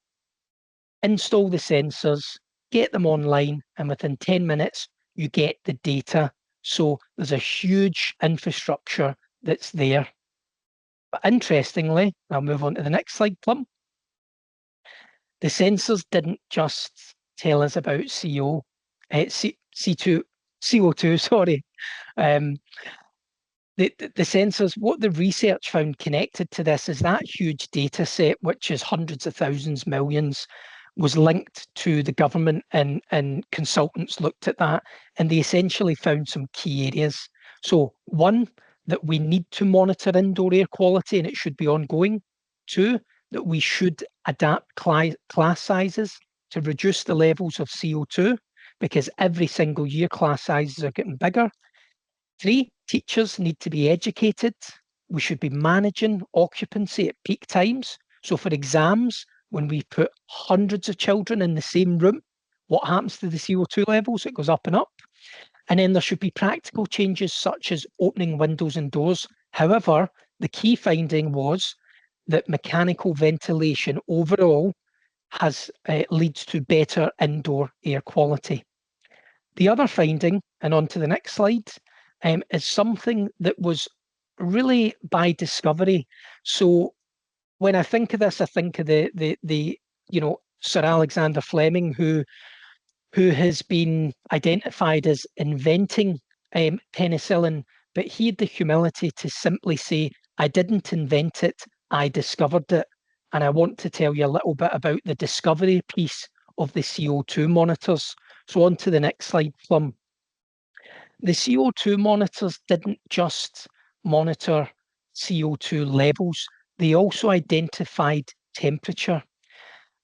install the sensors, get them online, and within 10 minutes, you get the data. So there's a huge infrastructure that's there. But interestingly, I'll move on to the next slide, Plum. The sensors didn't just tell us about CO2, sorry. The sensors, what the research found connected to this is that huge data set, which is hundreds of thousands, millions, was linked to the government, and consultants looked at that, and they essentially found some key areas. So one, that we need to monitor indoor air quality and it should be ongoing. Two, that we should adapt class sizes to reduce the levels of CO2, because every single year class sizes are getting bigger. Three, teachers need to be educated. We should be managing occupancy at peak times. So for exams, when we put hundreds of children in the same room, what happens to the CO2 levels? It goes up and up. And then there should be practical changes such as opening windows and doors. However, the key finding was that mechanical ventilation overall leads to better indoor air quality. The other finding, and on to the next slide, is something that was really by discovery. So when I think of this, I think of the Sir Alexander Fleming, who has been identified as inventing penicillin, but he had the humility to simply say, I didn't invent it, I discovered it. And I want to tell you a little bit about the discovery piece of the CO2 monitors. So on to the next slide, Plum. The CO2 monitors didn't just monitor CO2 levels. They also identified temperature.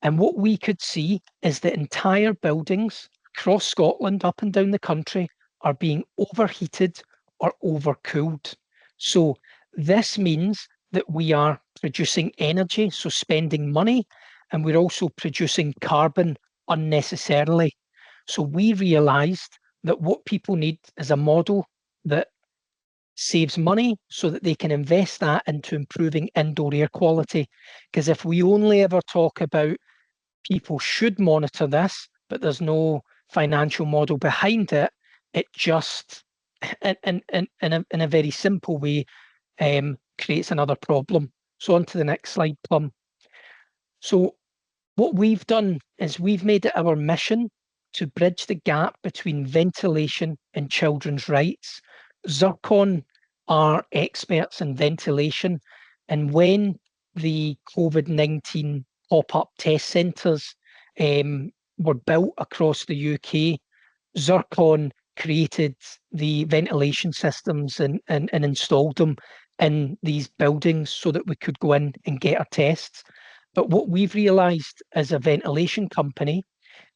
And what we could see is that entire buildings across Scotland, up and down the country, are being overheated or overcooled. So this means that we are producing energy, so spending money, and we're also producing carbon unnecessarily. So we realised that what people need is a model that saves money so that they can invest that into improving indoor air quality. Because if we only ever talk about people should monitor this, but there's no financial model behind it, it just, in a very simple way, creates another problem. So on to the next slide, Plum. So what we've done is we've made it our mission to bridge the gap between ventilation and children's rights. Zircon are experts in ventilation, and when the COVID-19 pop-up test centres were built across the UK, Zircon created the ventilation systems and installed them in these buildings so that we could go in and get our tests. But what we've realised as a ventilation company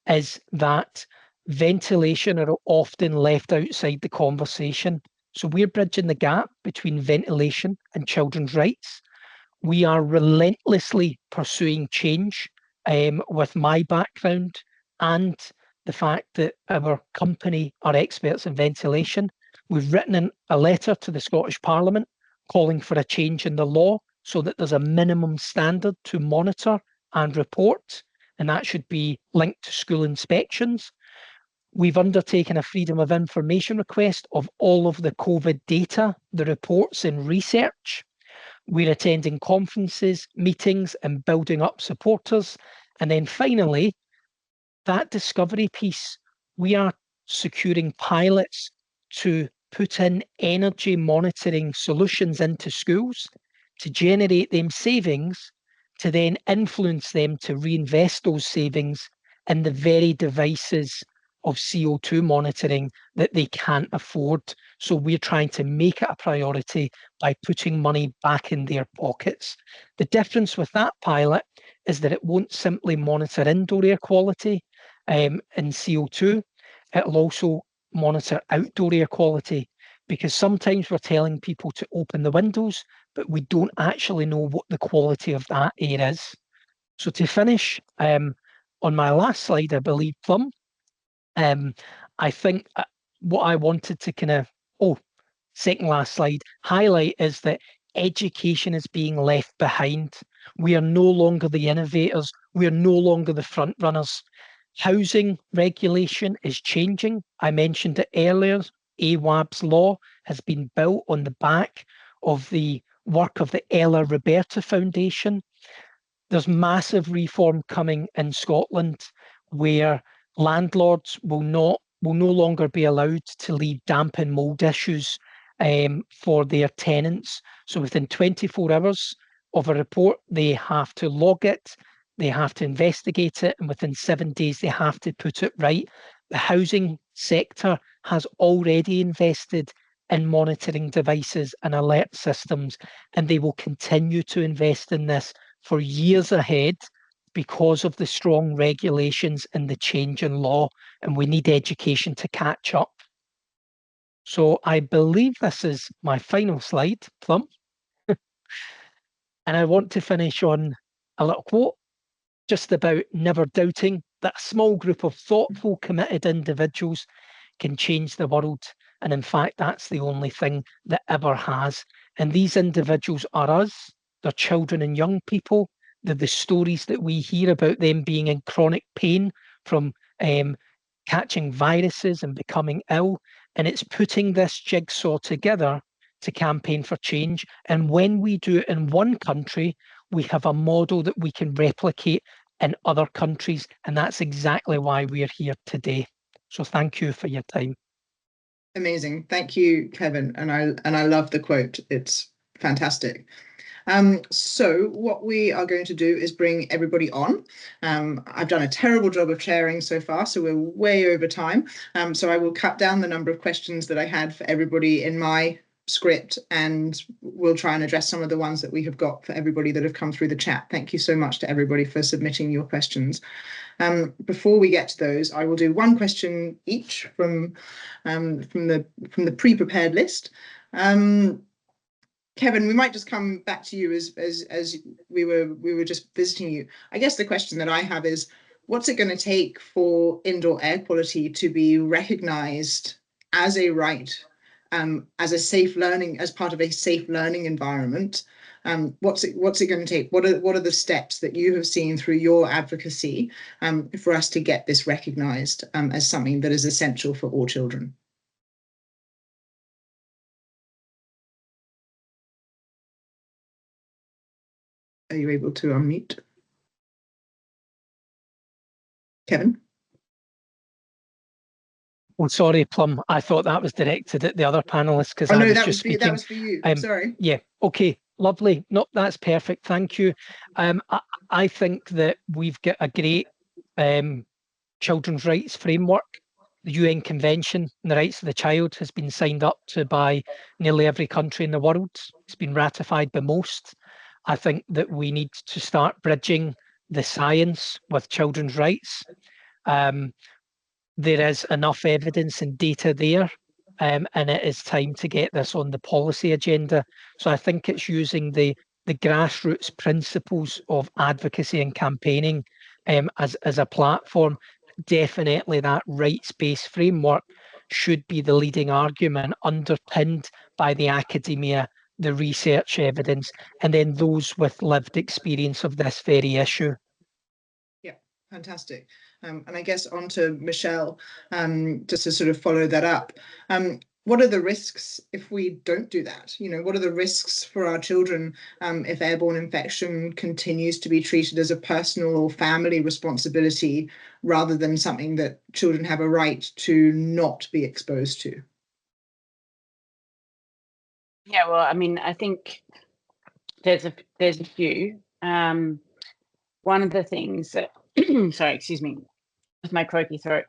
is that ventilation are often left outside the conversation. So we're bridging the gap between ventilation and children's rights. We are relentlessly pursuing change with my background and the fact that our company are experts in ventilation. We've written a letter to the Scottish Parliament calling for a change in the law so that there's a minimum standard to monitor and report, and that should be linked to school inspections. We've undertaken a freedom of information request of all of the COVID data, the reports and research. We're attending conferences, meetings, and building up supporters. And then finally, that discovery piece, we are securing pilots to put in energy monitoring solutions into schools to generate them savings, to then influence them to reinvest those savings in the very devices of CO2 monitoring that they can't afford. So we're trying to make it a priority by putting money back in their pockets. The difference with that pilot is that it won't simply monitor indoor air quality and CO2. It'll also monitor outdoor air quality, because sometimes we're telling people to open the windows, but we don't actually know what the quality of that air is. So to finish, on my last slide, I believe, Plum, I think what I wanted to kind of, second last slide, highlight is that education is being left behind. We are no longer the innovators. We are no longer the front runners. Housing regulation is changing. I mentioned it earlier. AWAB's law has been built on the back of the work of the Ella Roberta Foundation. There's massive reform coming in Scotland where landlords will no longer be allowed to leave damp and mould issues for their tenants. So within 24 hours of a report, they have to log it, they have to investigate it, and within 7 days, they have to put it right. The housing sector has already invested in monitoring devices and alert systems, and they will continue to invest in this for years ahead because of the strong regulations and the change in law, and we need education to catch up. So I believe this is my final slide, Plum. And I want to finish on a little quote, just about never doubting that a small group of thoughtful, committed individuals can change the world. And in fact, that's the only thing that ever has. And these individuals are us, they're children and young people. They're the stories that we hear about them being in chronic pain from catching viruses and becoming ill. And it's putting this jigsaw together to campaign for change. And when we do it in one country, we have a model that we can replicate in other countries. And that's exactly why we're here today. So thank you for your time. Amazing. Thank you, Kevin. And I love the quote. It's fantastic. So what we are going to do is bring everybody on. I've done a terrible job of chairing so far, so we're way over time. So I will cut down the number of questions that I had for everybody in my script, and we'll try and address some of the ones that we have got for everybody that have come through the chat. Thank you so much to everybody for submitting your questions. Before we get to those, I will do one question each from the pre-prepared list. Kevin, we might just come back to you as we were just visiting you. I guess the question that I have is, what's it going to take for indoor air quality to be recognised as a right, as a safe learning, as part of a safe learning environment? What's it going to take? What are the steps that you have seen through your advocacy for us to get this recognised as something that is essential for all children? Are you able to unmute? Kevin? Oh, sorry, Plum. I thought that was directed at the other panelists because I was just speaking. That was for you. Sorry. Yeah. Okay. Lovely. No, that's perfect. Thank you. I think that we've got a great children's rights framework. The UN Convention on the Rights of the Child has been signed up to by nearly every country in the world. It's been ratified by most. I think that we need to start bridging the science with children's rights. There is enough evidence and data there, and it is time to get this on the policy agenda. So I think it's using the grassroots principles of advocacy and campaigning as a platform. Definitely that rights-based framework should be the leading argument, underpinned by the academia, the research evidence, and then those with lived experience of this very issue. Yeah, fantastic. And I guess on to Michelle, just to sort of follow that up. What are the risks if we don't do that? You know, what are the risks for our children if airborne infection continues to be treated as a personal or family responsibility rather than something that children have a right to not be exposed to? Yeah, well, I mean, I think there's a few. One of the things that, sorry, excuse me, with my croaky throat,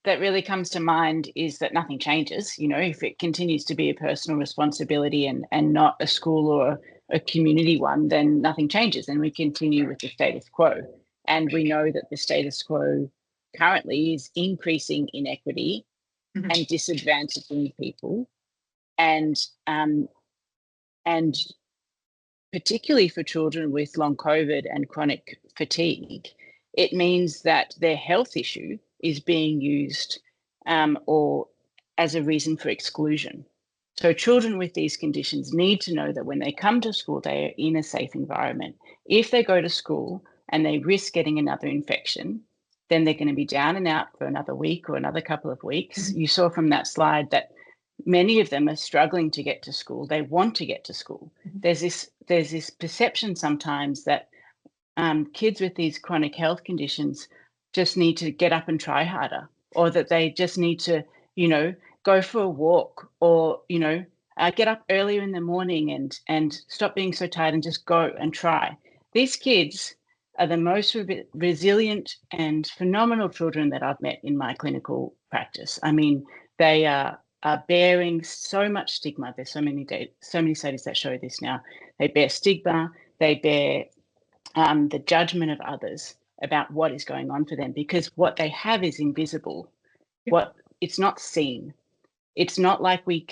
that really comes to mind is that nothing changes. You know, if it continues to be a personal responsibility and not a school or a community one, then nothing changes, and we continue with the status quo. And we know that the status quo currently is increasing inequity and disadvantaging people, and particularly for children with long COVID and chronic fatigue, it means that their health issue is being used or as a reason for exclusion. So children with these conditions need to know that when they come to school, they are in a safe environment. If they go to school and they risk getting another infection, then they're going to be down and out for another week or another couple of weeks. You saw from that slide that many of them are struggling to get to school. They want to get to school. There's this perception sometimes that kids with these chronic health conditions just need to get up and try harder, or that they just need to, you know, go for a walk, or, you know, get up earlier in the morning and stop being so tired and just go and try. These kids are the most resilient and phenomenal children that I've met in my clinical practice. I mean, they are bearing so much stigma. There's so many studies that show this now. They bear stigma, they bear the judgment of others about what is going on for them, because what they have is invisible. It's not seen. It's not like we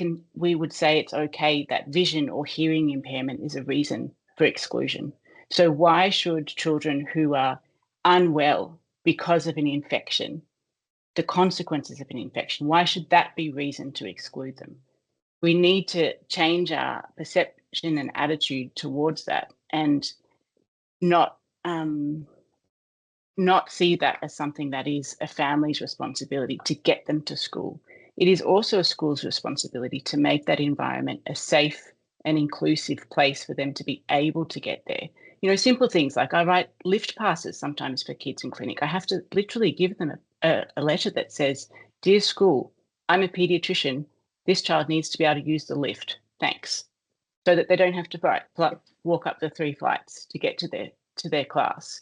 would say it's okay that vision or hearing impairment is a reason for exclusion. So why should children who are unwell because of an infection, the consequences of an infection, why should that be reason to exclude them? We need to change our perception and attitude towards that, and not see that as something that is a family's responsibility to get them to school. It is also a school's responsibility to make that environment a safe and inclusive place for them to be able to get there. You know, simple things like I write lift passes sometimes for kids in clinic. I have to literally give them a letter that says, "Dear school, I'm a pediatrician. This child needs to be able to use the lift. Thanks." So that they don't have to walk up the 3 flights to get to their class.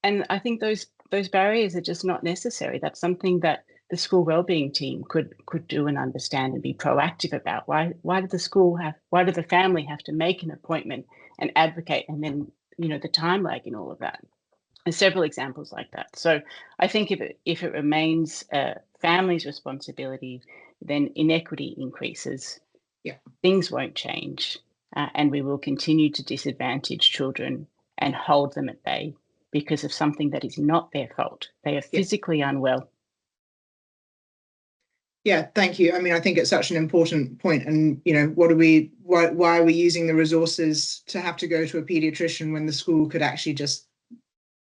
And I think those barriers are just not necessary. That's something that the school wellbeing team could do and understand and be proactive about why did the family have to make an appointment and advocate, and then the time lag in all of that. There's several examples like that. So I think if it remains a family's responsibility, then inequity increases. Yeah. Things won't change, and we will continue to disadvantage children and hold them at bay because of something that is not their fault. They are physically unwell. Yeah, thank you. I mean, I think it's such an important point. And, why are we using the resources to have to go to a pediatrician when the school could actually just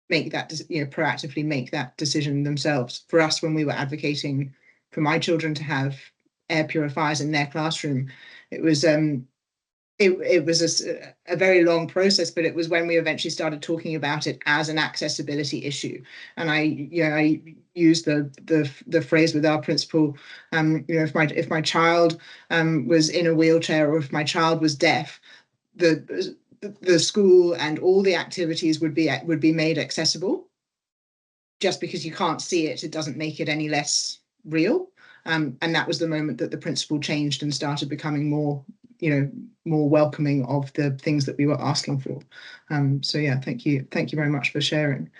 make that, proactively make that decision themselves? For us, when we were advocating for my children to have air purifiers in their classroom, it was it was a very long process, but it was when we eventually started talking about it as an accessibility issue. And I used the phrase with our principal, if my child was in a wheelchair, or if my child was deaf, the school and all the activities would be made accessible. Just because you can't see it, it doesn't make it any less real. And that was the moment that the principal changed and started becoming more welcoming of the things that we were asking for. So yeah, thank you very much for sharing.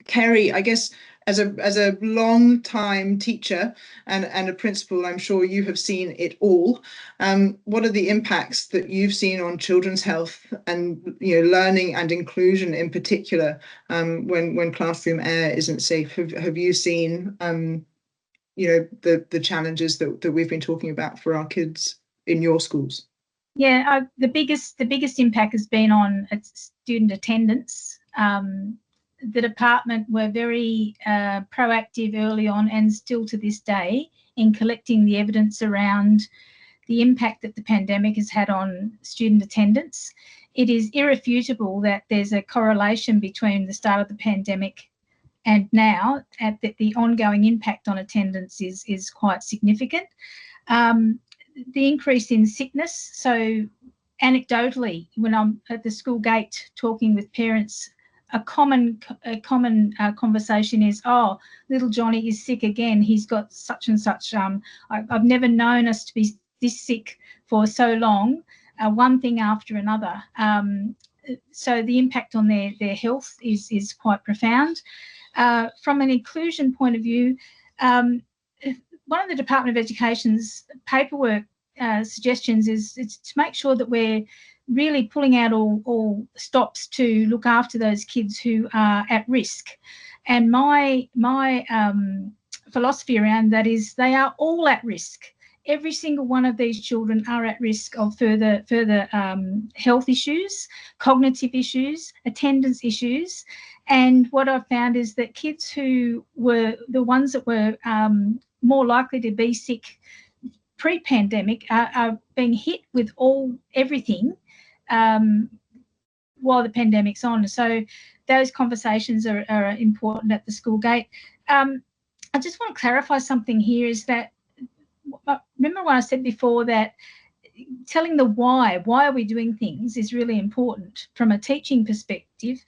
Kerry, I guess as a long time teacher and a principal, I'm sure you have seen it all. What are the impacts that you've seen on children's health and learning and inclusion in particular, when classroom air isn't safe? Have you seen the challenges that we've been talking about for our kids in your schools? Yeah, the biggest impact has been on student attendance. The department were very proactive early on, and still to this day, in collecting the evidence around the impact that the pandemic has had on student attendance. It is irrefutable that there's a correlation between the start of the pandemic and now, that the ongoing impact on attendance is quite significant. The increase in sickness. So anecdotally, when I'm at the school gate talking with parents, a common conversation is, oh, little Johnny is sick again. He's got such and such. I've never known us to be this sick for so long. One thing after another. So the impact on their health is quite profound. From an inclusion point of view, one of the Department of Education's paperwork suggestions is to make sure that we're really pulling out all stops to look after those kids who are at risk. And my philosophy around that is they are all at risk. Every single one of these children are at risk of further health issues, cognitive issues, attendance issues. And what I've found is that kids who were the ones that were more likely to be sick pre-pandemic are being hit with everything while the pandemic's on. So those conversations are important at the school gate. I just want to clarify something here, is that, remember what I said before, that telling the why are we doing things is really important from a teaching perspective.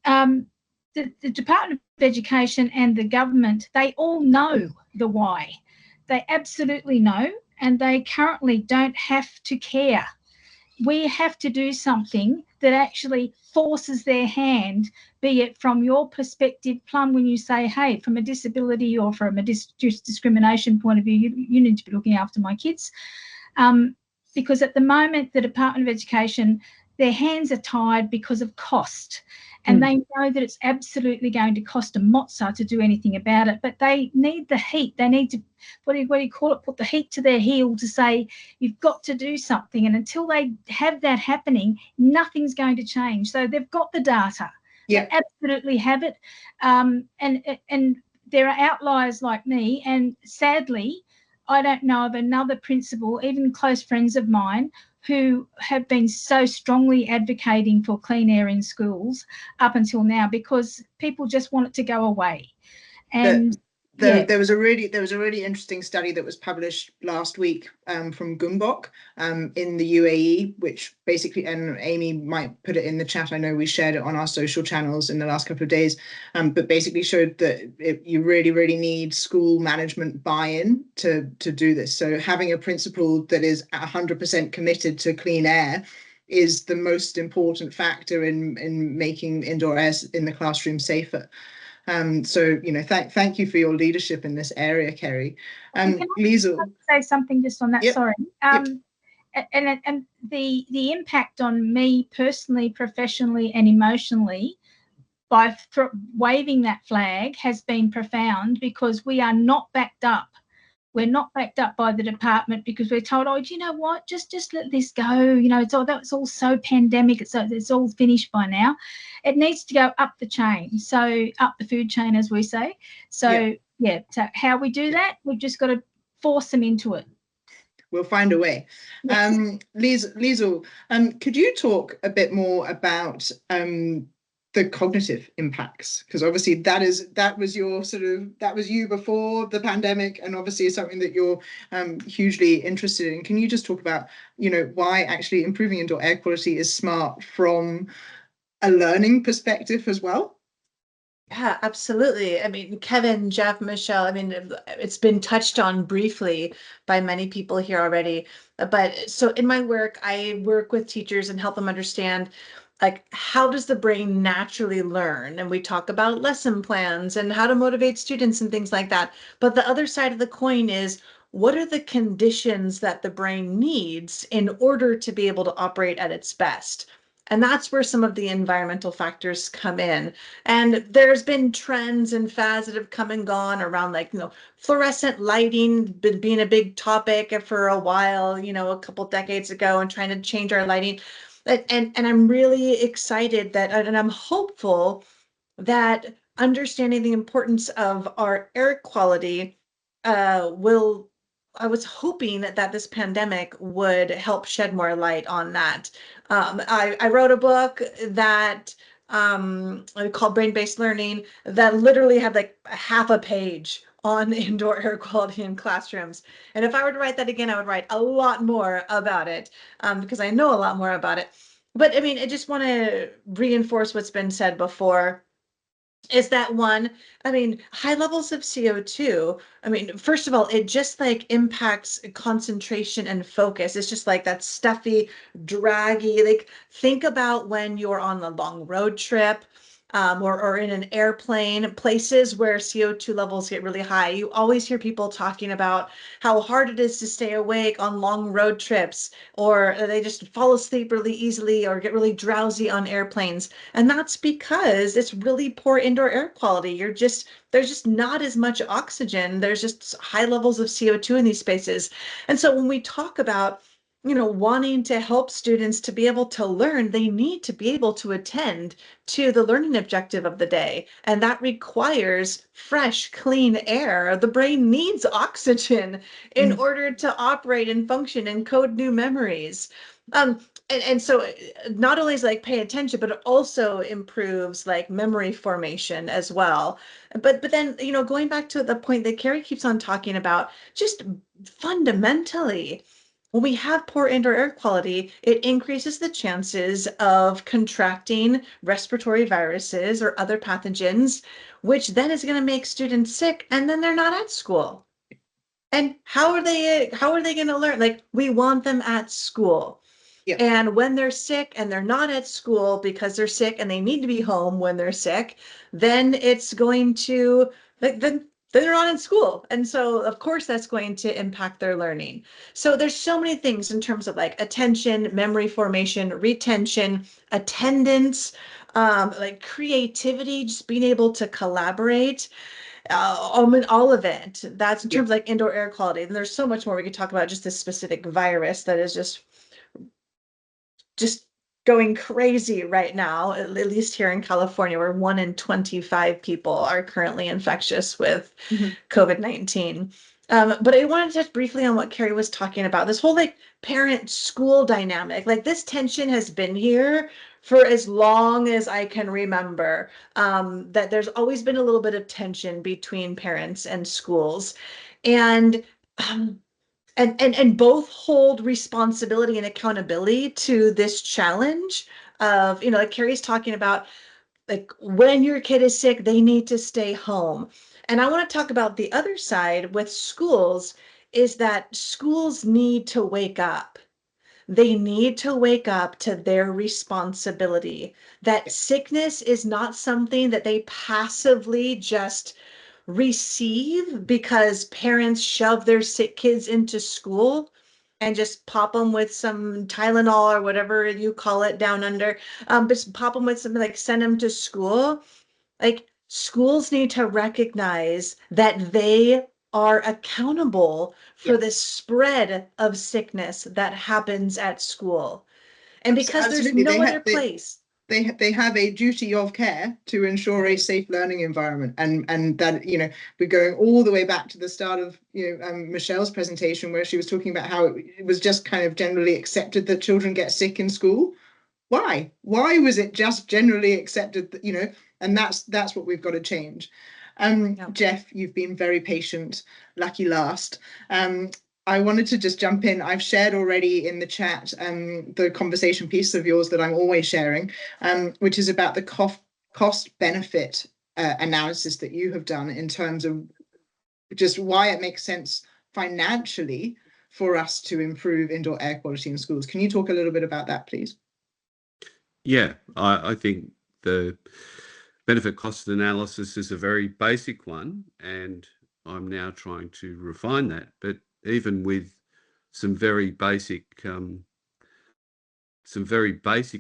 The Department of Education and the government, they all know the why. They absolutely know, and they currently don't have to care. We have to do something that actually forces their hand, be it from your perspective, Plum, when you say, hey, from a disability or from a discrimination point of view, you need to be looking after my kids. Because at the moment, the Department of Education, their hands are tied because of cost. And they know that it's absolutely going to cost a mozza to do anything about it, but they need the heat. They need to, what do you call it, put the heat to their heel to say, you've got to do something. And until they have that happening, nothing's going to change. So they've got the data. Yeah. They absolutely have it. And there are outliers like me. And sadly, I don't know of another principal, even close friends of mine, who have been so strongly advocating for clean air in schools up until now, because people just want it to go away. And Yeah. There was a really interesting study that was published last week from Gumbok in the UAE, which basically, and Amy might put it in the chat, I know we shared it on our social channels in the last couple of days, but basically showed that you really need school management buy-in to do this. So having a principal that is 100% committed to clean air is the most important factor in making indoor air in the classroom safer. So, you know, thank you for your leadership in this area, Kerry. Can I Liesl. say something just on that? Yep. Sorry. Yep. And the impact on me personally, professionally, and emotionally by waving that flag has been profound, because we are not backed up. We're not backed up by the department, because we're told, oh, do you know what? Just let this go. You know, that's all so pandemic. It's all finished by now. It needs to go up the chain. So up the food chain, as we say. So yeah. So how we do that? We've just got to force them into it. We'll find a way. Yes. Liesl, could you talk a bit more about the cognitive impacts? Because obviously that was you before the pandemic, and obviously is something that you're hugely interested in. Can you just talk about, you know, why actually improving indoor air quality is smart from a learning perspective as well? Yeah, absolutely. I mean, Kevin, Jeff, Michelle, I mean, it's been touched on briefly by many people here already. But so in my work, I work with teachers and help them understand, like, how does the brain naturally learn? And we talk about lesson plans and how to motivate students and things like that. But the other side of the coin is, what are the conditions that the brain needs in order to be able to operate at its best? And that's where some of the environmental factors come in. And there's been trends and fads that have come and gone around, like, you know, fluorescent lighting being a big topic for a while, you know, a couple decades ago, and trying to change our lighting. And I'm really excited that, and I'm hopeful that understanding the importance of our air quality will, I was hoping that this pandemic would help shed more light on that. I wrote a book that called Brain-Based Learning, that literally had like half a page on indoor air quality in classrooms. And if I were to write that again, I would write a lot more about it, because I know a lot more about it. But I mean, I just want to reinforce what's been said before. Is that one, I mean, high levels of CO2, I mean, first of all, it just like impacts concentration and focus. It's just like that stuffy, draggy, like, think about when you're on a long road trip, or in an airplane, places where CO2 levels get really high. You always hear people talking about how hard it is to stay awake on long road trips, or they just fall asleep really easily or get really drowsy on airplanes. And that's because it's really poor indoor air quality. There's just not as much oxygen. There's just high levels of CO2 in these spaces. And so when we talk about, you know, wanting to help students to be able to learn, they need to be able to attend to the learning objective of the day. And that requires fresh, clean air. The brain needs oxygen in order to operate and function and code new memories. And so not only is like pay attention, but it also improves like memory formation as well. But then, you know, going back to the point that Carrie keeps on talking about, just fundamentally, when we have poor indoor air quality, it increases the chances of contracting respiratory viruses or other pathogens, which then is going to make students sick, and then they're not at school. And how are they going to learn? Like, we want them at school. Yep. And when they're sick and they're not at school because they're sick and they need to be home when they're sick, then it's going to, like, then they're not in school. And so, of course, that's going to impact their learning. So there's so many things in terms of like attention, memory formation, retention, attendance, like creativity, just being able to collaborate. I mean, all of it. That's in terms of like indoor air quality. And there's so much more we could talk about, just this specific virus that is just going crazy right now, at least here in California, where 1 in 25 people are currently infectious with COVID-19. But I wanted to touch briefly on what Carrie was talking about, this whole like parent school dynamic. Like, this tension has been here for as long as I can remember, that there's always been a little bit of tension between parents and schools. And and both hold responsibility and accountability to this challenge of, like Carrie's talking about, like when your kid is sick, they need to stay home. And I want to talk about the other side with schools, is that schools need to wake up. They need to wake up to their responsibility. That sickness is not something that they passively just receive because parents shove their sick kids into school and just pop them with some Tylenol or whatever you call it down under. Just pop them with something, like send them to school. Like, schools need to recognize that they are accountable for the spread of sickness that happens at school. And because there's Absolutely. no other place. They have a duty of care to ensure a safe learning environment, and that, we're going all the way back to the start of Michelle's presentation, where she was talking about how it was just kind of generally accepted that children get sick in school. Why was it just generally accepted that, and that's what we've got to change. Jeff, you've been very patient, lucky last. I wanted to just jump in. I've shared already in the chat the conversation piece of yours that I'm always sharing, which is about the cost benefit analysis that you have done in terms of just why it makes sense financially for us to improve indoor air quality in schools. Can you talk a little bit about that, please? Yeah, I think the benefit cost analysis is a very basic one, and I'm now trying to refine that. But even with some very basic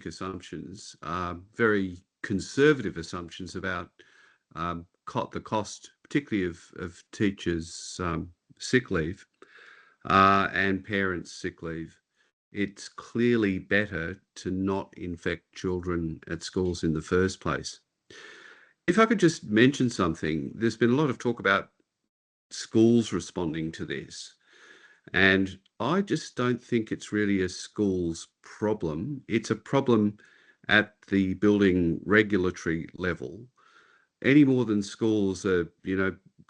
assumptions, very conservative assumptions about the cost, particularly of teachers' sick leave and parents' sick leave, it's clearly better to not infect children at schools in the first place. If I could just mention something, there's been a lot of talk about schools responding to this, and I just don't think it's really a school's problem. It's a problem at the building regulatory level, any more than schools are,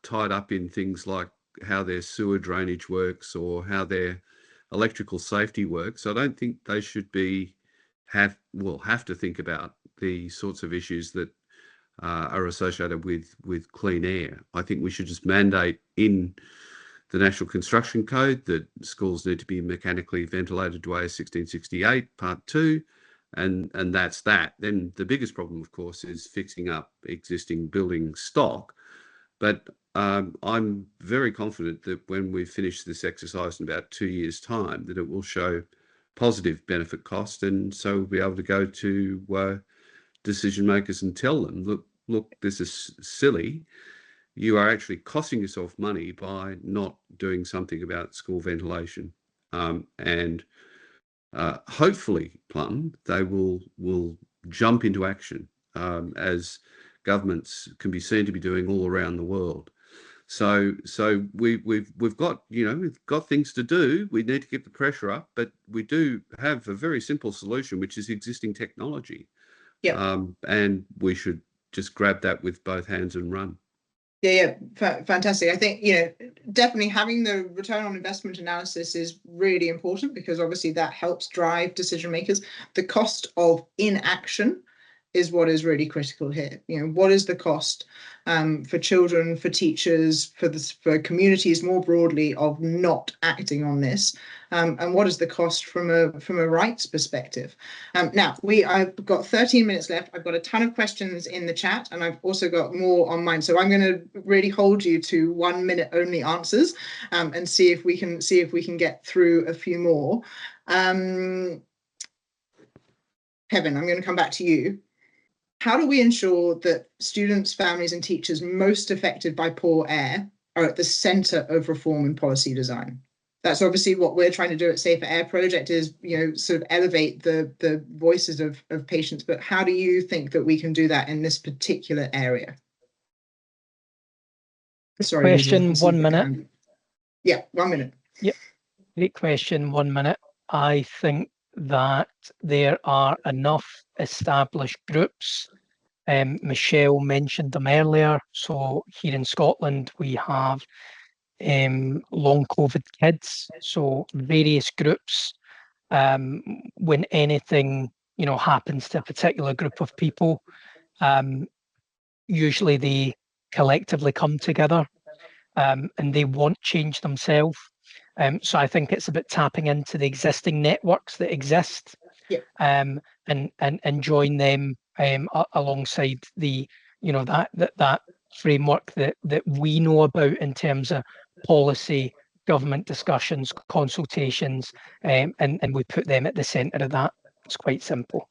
tied up in things like how their sewer drainage works or how their electrical safety works. I don't think they should have to think about the sorts of issues that are associated with clean air. I think we should just mandate in the National Construction Code that schools need to be mechanically ventilated to AS 1668 Part 2, and that's that. Then the biggest problem, of course, is fixing up existing building stock. But I'm very confident that when we finish this exercise in about 2 years' time, that it will show positive benefit cost, and so we'll be able to go to decision makers and tell them, look, this is silly. You are actually costing yourself money by not doing something about school ventilation, and hopefully, Plum, they will jump into action, as governments can be seen to be doing all around the world. So we've got things to do. We need to keep the pressure up, but we do have a very simple solution, which is existing technology. Yeah. And we should just grab that with both hands and run. Yeah, fantastic. I think, definitely having the return on investment analysis is really important, because obviously that helps drive decision makers. The cost of inaction is what is really critical here. What is the cost for children, for teachers, for communities more broadly of not acting on this, and what is the cost from a rights perspective? Now I've got 13 minutes left. I've got a ton of questions in the chat, and I've also got more on mine. So I'm going to really hold you to 1 minute only answers, and see if we can get through a few more. Kevin, I'm going to come back to you. How do we ensure that students, families, and teachers most affected by poor air are at the centre of reform and policy design? That's obviously what we're trying to do at Safer Air Project, is, sort of elevate the voices of patients. But how do you think that we can do that in this particular area? Sorry. Question, 1 minute. Yeah, 1 minute. Yep. Great question, 1 minute. I think that there are enough established groups. Michelle mentioned them earlier. So here in Scotland, we have long COVID kids. So various groups, when anything, happens to a particular group of people, usually they collectively come together, and they want change themselves. So I think it's about tapping into the existing networks that exist, and join them alongside the that framework that we know about in terms of policy, government discussions, consultations, and we put them at the centre of that. It's quite simple.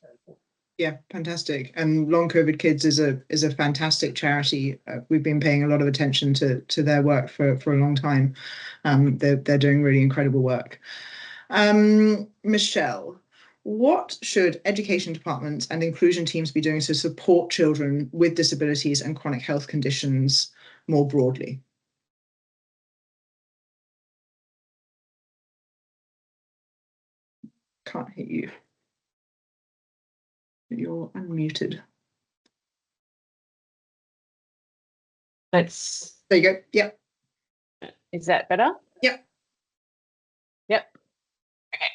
Yeah, fantastic. And Long COVID Kids is a fantastic charity. We've been paying a lot of attention to their work for a long time. They're doing really incredible work. Michelle, what should education departments and inclusion teams be doing to support children with disabilities and chronic health conditions more broadly? Can't hear you. You're unmuted. There you go. Yep. Is that better? Yep. Okay,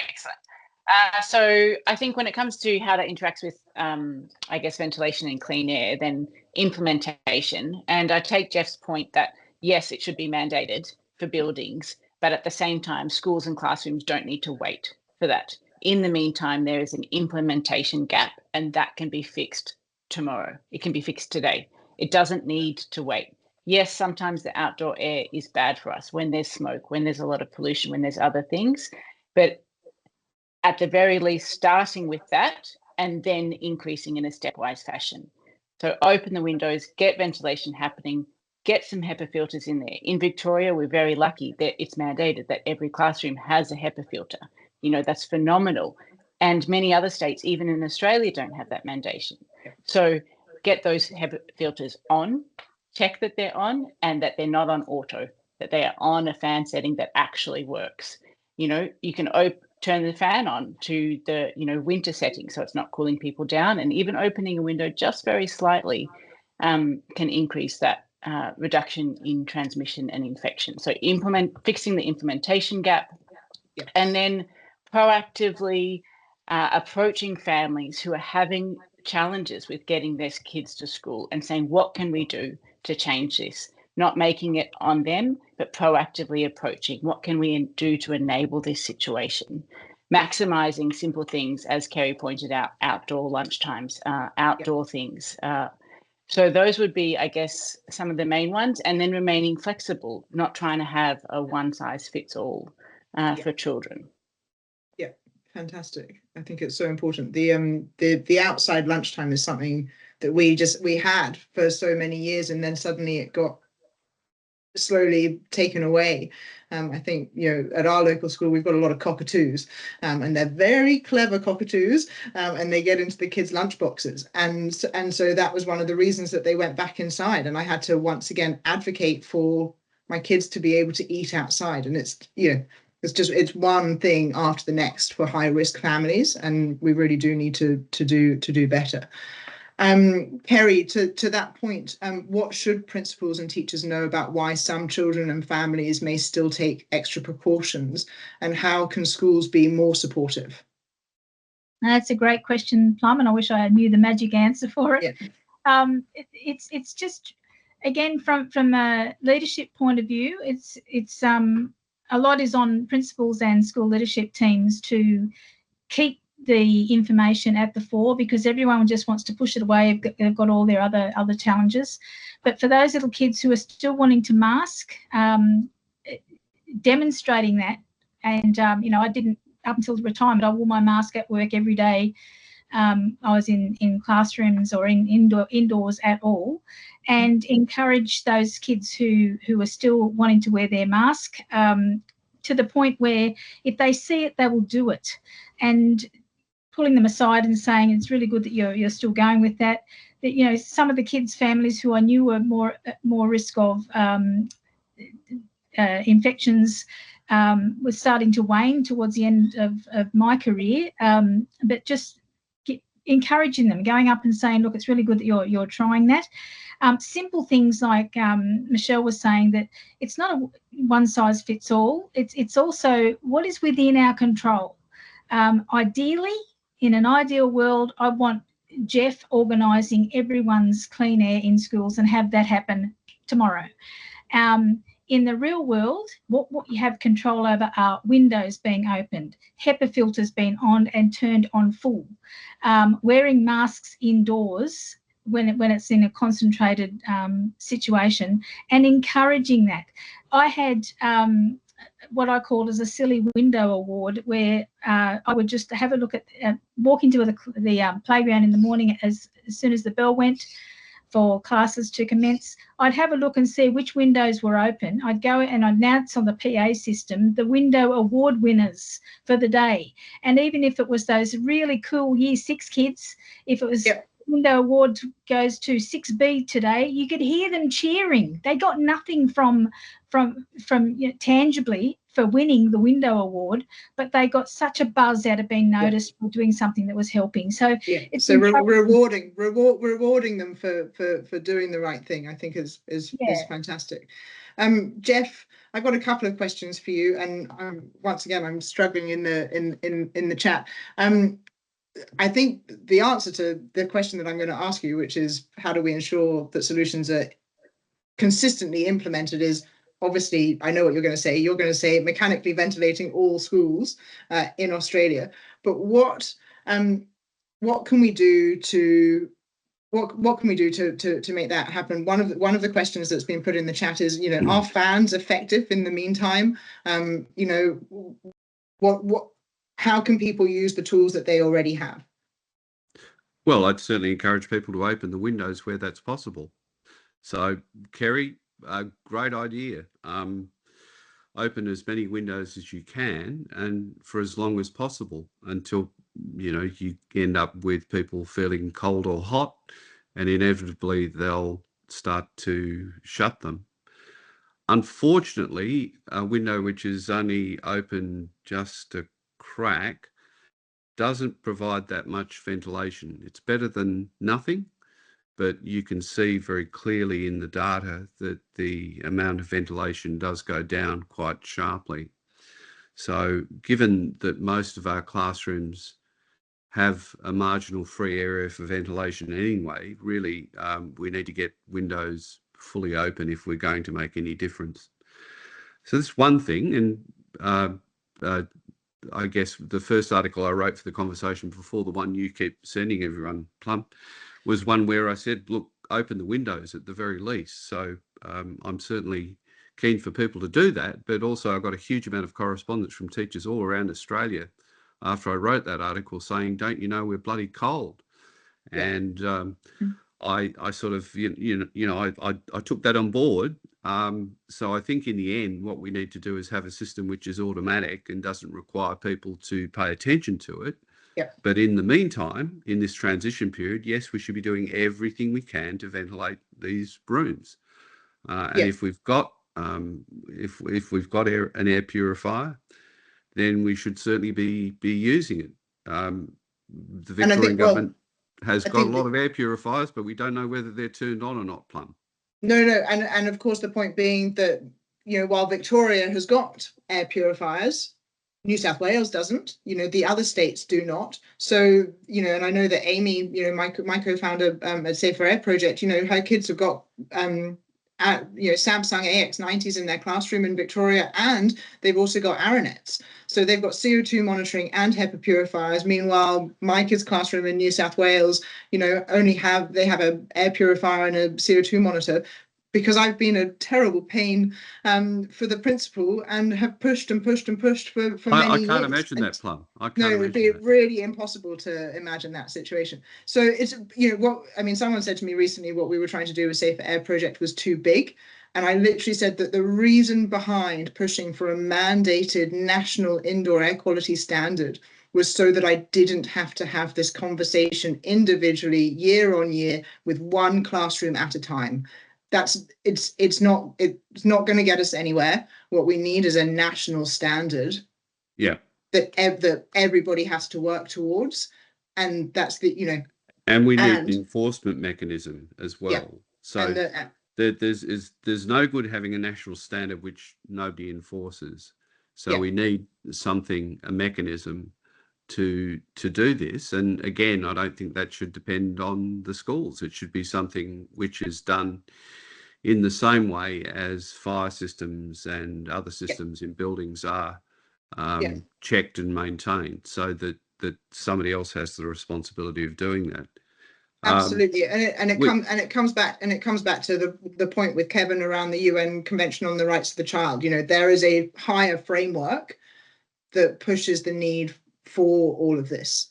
excellent. So I think when it comes to how that interacts with, I guess, ventilation and clean air, then implementation. And I take Jeff's point that, yes, it should be mandated for buildings, but at the same time, schools and classrooms don't need to wait for that. In the meantime, there is an implementation gap, and that can be fixed tomorrow. It can be fixed today. It doesn't need to wait. Yes, sometimes the outdoor air is bad for us when there's smoke, when there's a lot of pollution, when there's other things. But at the very least, starting with that and then increasing in a stepwise fashion. So open the windows, get ventilation happening, get some HEPA filters in there. In Victoria, we're very lucky that it's mandated that every classroom has a HEPA filter. That's phenomenal. And many other states, even in Australia, don't have that mandation. So get those HEPA filters on, check that they're on and that they're not on auto, that they are on a fan setting that actually works. You can turn the fan on to the winter setting, so it's not cooling people down, and even opening a window just very slightly can increase that reduction in transmission and infection. So fixing the implementation gap, and then proactively approaching families who are having challenges with getting their kids to school and saying, what can we do to change this? Not making it on them, but proactively approaching what can we do to enable this situation. Maximising simple things, as Kerry pointed out, outdoor lunchtimes, outdoor things. So those would be, I guess, some of the main ones, and then remaining flexible, not trying to have a one-size-fits-all for children. Yeah, fantastic. I think it's so important. The outside lunchtime is something that we had for so many years, and then suddenly it got slowly taken away. I think at our local school we've got a lot of cockatoos, and they're very clever cockatoos, and they get into the kids' lunch boxes, and so that was one of the reasons that they went back inside, and I had to once again advocate for my kids to be able to eat outside. And it's one thing after the next for high risk families, and we really do need to do better. Kerry, to that point, what should principals and teachers know about why some children and families may still take extra precautions, and how can schools be more supportive? That's a great question, Plum, and I wish I knew the magic answer for it. Yeah. It's just, again, from a leadership point of view, it's a lot is on principals and school leadership teams to keep the information at the fore, because everyone just wants to push it away. They've got all their other challenges. But for those little kids who are still wanting to mask, demonstrating that, and I didn't up until retirement. I wore my mask at work every day. I was in classrooms or indoors at all, and encourage those kids who are still wanting to wear their mask to the point where if they see it, they will do it. And pulling them aside and saying it's really good that you're still going with that. That some of the kids' families who I knew were more risk of infections was starting to wane towards the end of my career. But just encouraging them, going up and saying, look, it's really good that you're trying that. Simple things like Michelle was saying, that it's not a one size fits all. It's also what is within our control. Ideally, in an ideal world, I want Jeff organising everyone's clean air in schools and have that happen tomorrow. In the real world, what you have control over are windows being opened, HEPA filters being on and turned on full, wearing masks indoors when it's in a concentrated situation, and encouraging that. I had what I called as a silly window award, where I would just have a look at, walk into the playground in the morning as soon as the bell went for classes to commence. I'd have a look and see which windows were open. I'd go and I'd announce on the PA system the window award winners for the day. And even if it was those really cool Year 6 kids, if it was window award goes to 6B today, you could hear them cheering. They got nothing from tangibly for winning the window award, but they got such a buzz out of being noticed for doing something that was helping. So it's rewarding them for doing the right thing, I think is fantastic. Jeff, I've got a couple of questions for you, and once again I'm struggling in the chat. I think the answer to the question that I'm going to ask you, which is how do we ensure that solutions are consistently implemented, is obviously, I know what you're going to say. You're going to say mechanically ventilating all schools in Australia. But what can we do to make that happen? One of the questions that's been put in the chat is, are fans effective in the meantime? How can people use the tools that they already have? Well, I'd certainly encourage people to open the windows where that's possible. So, Kerry, a great idea. Open as many windows as you can, and for as long as possible, until you end up with people feeling cold or hot, and inevitably they'll start to shut them. Unfortunately, a window which is only open just a crack doesn't provide that much ventilation. It's better than nothing, but you can see very clearly in the data that the amount of ventilation does go down quite sharply. So given that most of our classrooms have a marginal free area for ventilation anyway, really we need to get windows fully open if we're going to make any difference. So that's one thing. And I guess the first article I wrote for the conversation before the one you keep sending everyone, Plum, was one where I said, look, open the windows at the very least. So I'm certainly keen for people to do that, but also I got a huge amount of correspondence from teachers all around Australia after I wrote that article saying, don't you know we're bloody cold? And I sort of, I took that on board. So I think in the end, what we need to do is have a system which is automatic and doesn't require people to pay attention to it. But in the meantime, in this transition period, yes, we should be doing everything we can to ventilate these rooms. And if we've got if we've got an air purifier, then we should certainly be using it. The Victorian government has got a lot of air purifiers, but we don't know whether they're turned on or not, Plum. No, and of course the point being that while Victoria has got air purifiers, New South Wales doesn't. The other states do not. So and I know that Amy, my co-founder at Safer Air Project, her kids have got Samsung AX90s in their classroom in Victoria, and they've also got Aeronets. So they've got CO2 monitoring and HEPA purifiers. Meanwhile, my kids' classroom in New South Wales, only have an air purifier and a CO2 monitor, because I've been a terrible pain for the principal and have pushed and pushed and pushed for many years. I can't imagine that, Plum. It would be really impossible to imagine that situation. So it's, someone said to me recently what we were trying to do with Safer Air Project was too big. And I literally said that the reason behind pushing for a mandated national indoor air quality standard was so that I didn't have to have this conversation individually, year on year, with one classroom at a time. It's not going to get us anywhere. What we need is a national standard that everybody has to work towards. and that's the, you know, and we need and an enforcement mechanism as well. yeah, So and there's no good having a national standard which nobody enforces. So yeah. we need something, a mechanism to do this. And again, I don't think that should depend on the schools. It should be something which is done in the same way as fire systems and other systems in buildings are checked and maintained, so that somebody else has the responsibility of doing that. Absolutely, and it comes back to the point with Kevin around the UN Convention on the Rights of the Child. You know, there is a higher framework that pushes the need for all of this.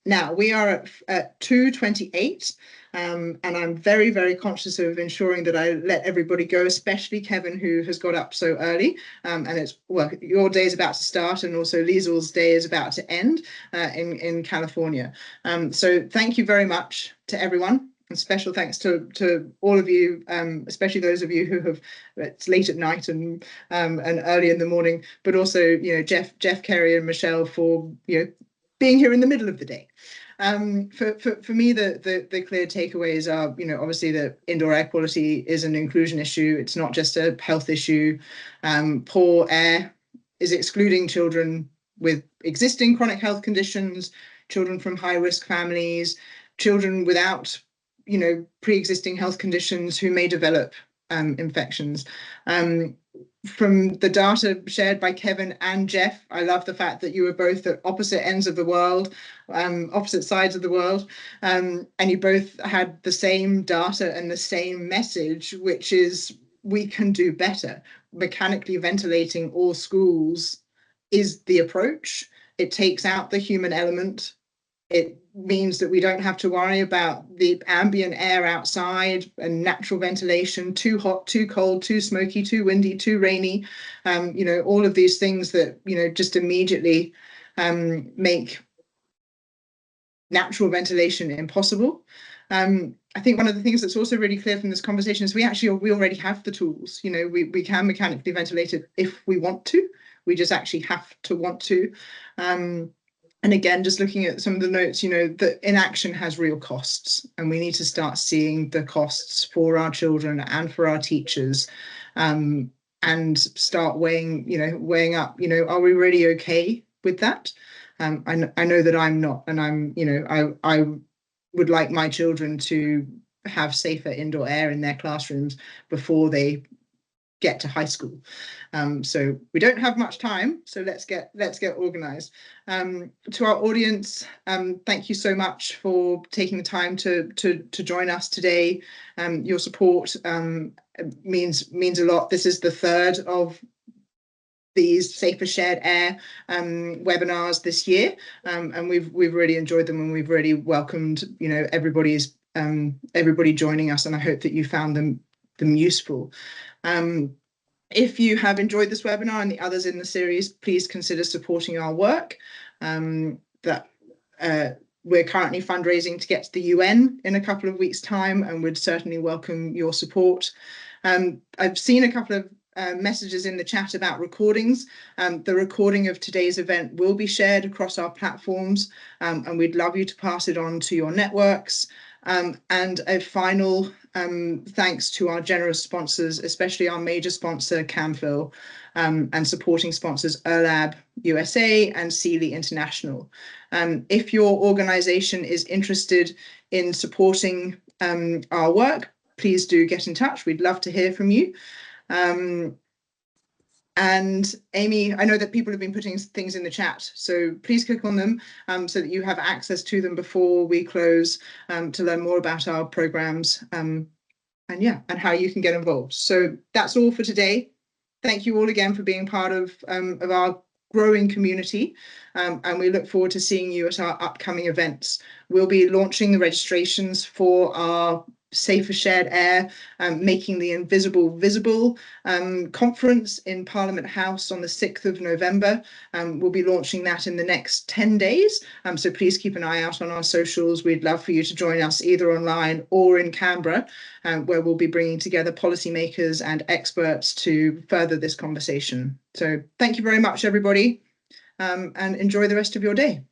Now we are at 2:28, and I'm very, very conscious of ensuring that I let everybody go, especially Kevin, who has got up so early. And it's, well, your day is about to start, and also Liesel's day is about to end in California. So thank you very much to everyone. And special thanks to all of you, especially those of you who have, it's late at night and early in the morning, but also, you know, Jeff, Kerry and Michelle for, you know, being here in the middle of the day. For me, the clear takeaways are, you know, obviously that indoor air quality is an inclusion issue. It's not just a health issue. Poor air is excluding children with existing chronic health conditions, children from high-risk families, children without, you know, pre-existing health conditions who may develop infections. From the data shared by Kevin and Jeff, I love the fact that you were both at opposite ends of the world, opposite sides of the world, and you both had the same data and the same message, which is we can do better. Mechanically ventilating all schools is the approach. It takes out the human element. It means that we don't have to worry about the ambient air outside and natural ventilation, too hot, too cold, too smoky, too windy, too rainy. You know, all of these things that, you know, just immediately make natural ventilation impossible. I think one of the things that's also really clear from this conversation is we already have the tools. You know, we can mechanically ventilate it if we want to. We just actually have to want to. And again, just looking at some of the notes, you know, that inaction has real costs, and we need to start seeing the costs for our children and for our teachers, and start weighing up, you know, are we really okay with that? I know that I'm not, and I'm, you know, I would like my children to have safer indoor air in their classrooms before they get to high school. So we don't have much time, so let's get organized. To our audience, thank you so much for taking the time to join us today. Your support means a lot. This is the third of these Safer Shared Air webinars this year, and we've really enjoyed them, and we've really welcomed, you know, everybody joining us, and I hope that you found them useful. If you have enjoyed this webinar and the others in the series, please consider supporting our work. We're currently fundraising to get to the UN in a couple of weeks' time, and would certainly welcome your support. I've seen a couple of messages in the chat about recordings. The recording of today's event will be shared across our platforms, and we'd love you to pass it on to your networks. And a final thanks to our generous sponsors, especially our major sponsor, Camphil, and supporting sponsors ERLAB USA and Sealy International. If your organization is interested in supporting our work, please do get in touch. We'd love to hear from you. And Amy, I know that people have been putting things in the chat, so please click on them so that you have access to them before we close, to learn more about our programs and how you can get involved. So that's all for today. Thank you all again for being part of our growing community, and we look forward to seeing you at our upcoming events. We'll be launching the registrations for our Safer Shared Air, Making the Invisible Visible conference in Parliament House on the 6th of November. We'll be launching that in the next 10 days. So please keep an eye out on our socials. We'd love for you to join us either online or in Canberra, where we'll be bringing together policymakers and experts to further this conversation. So thank you very much, everybody, and enjoy the rest of your day.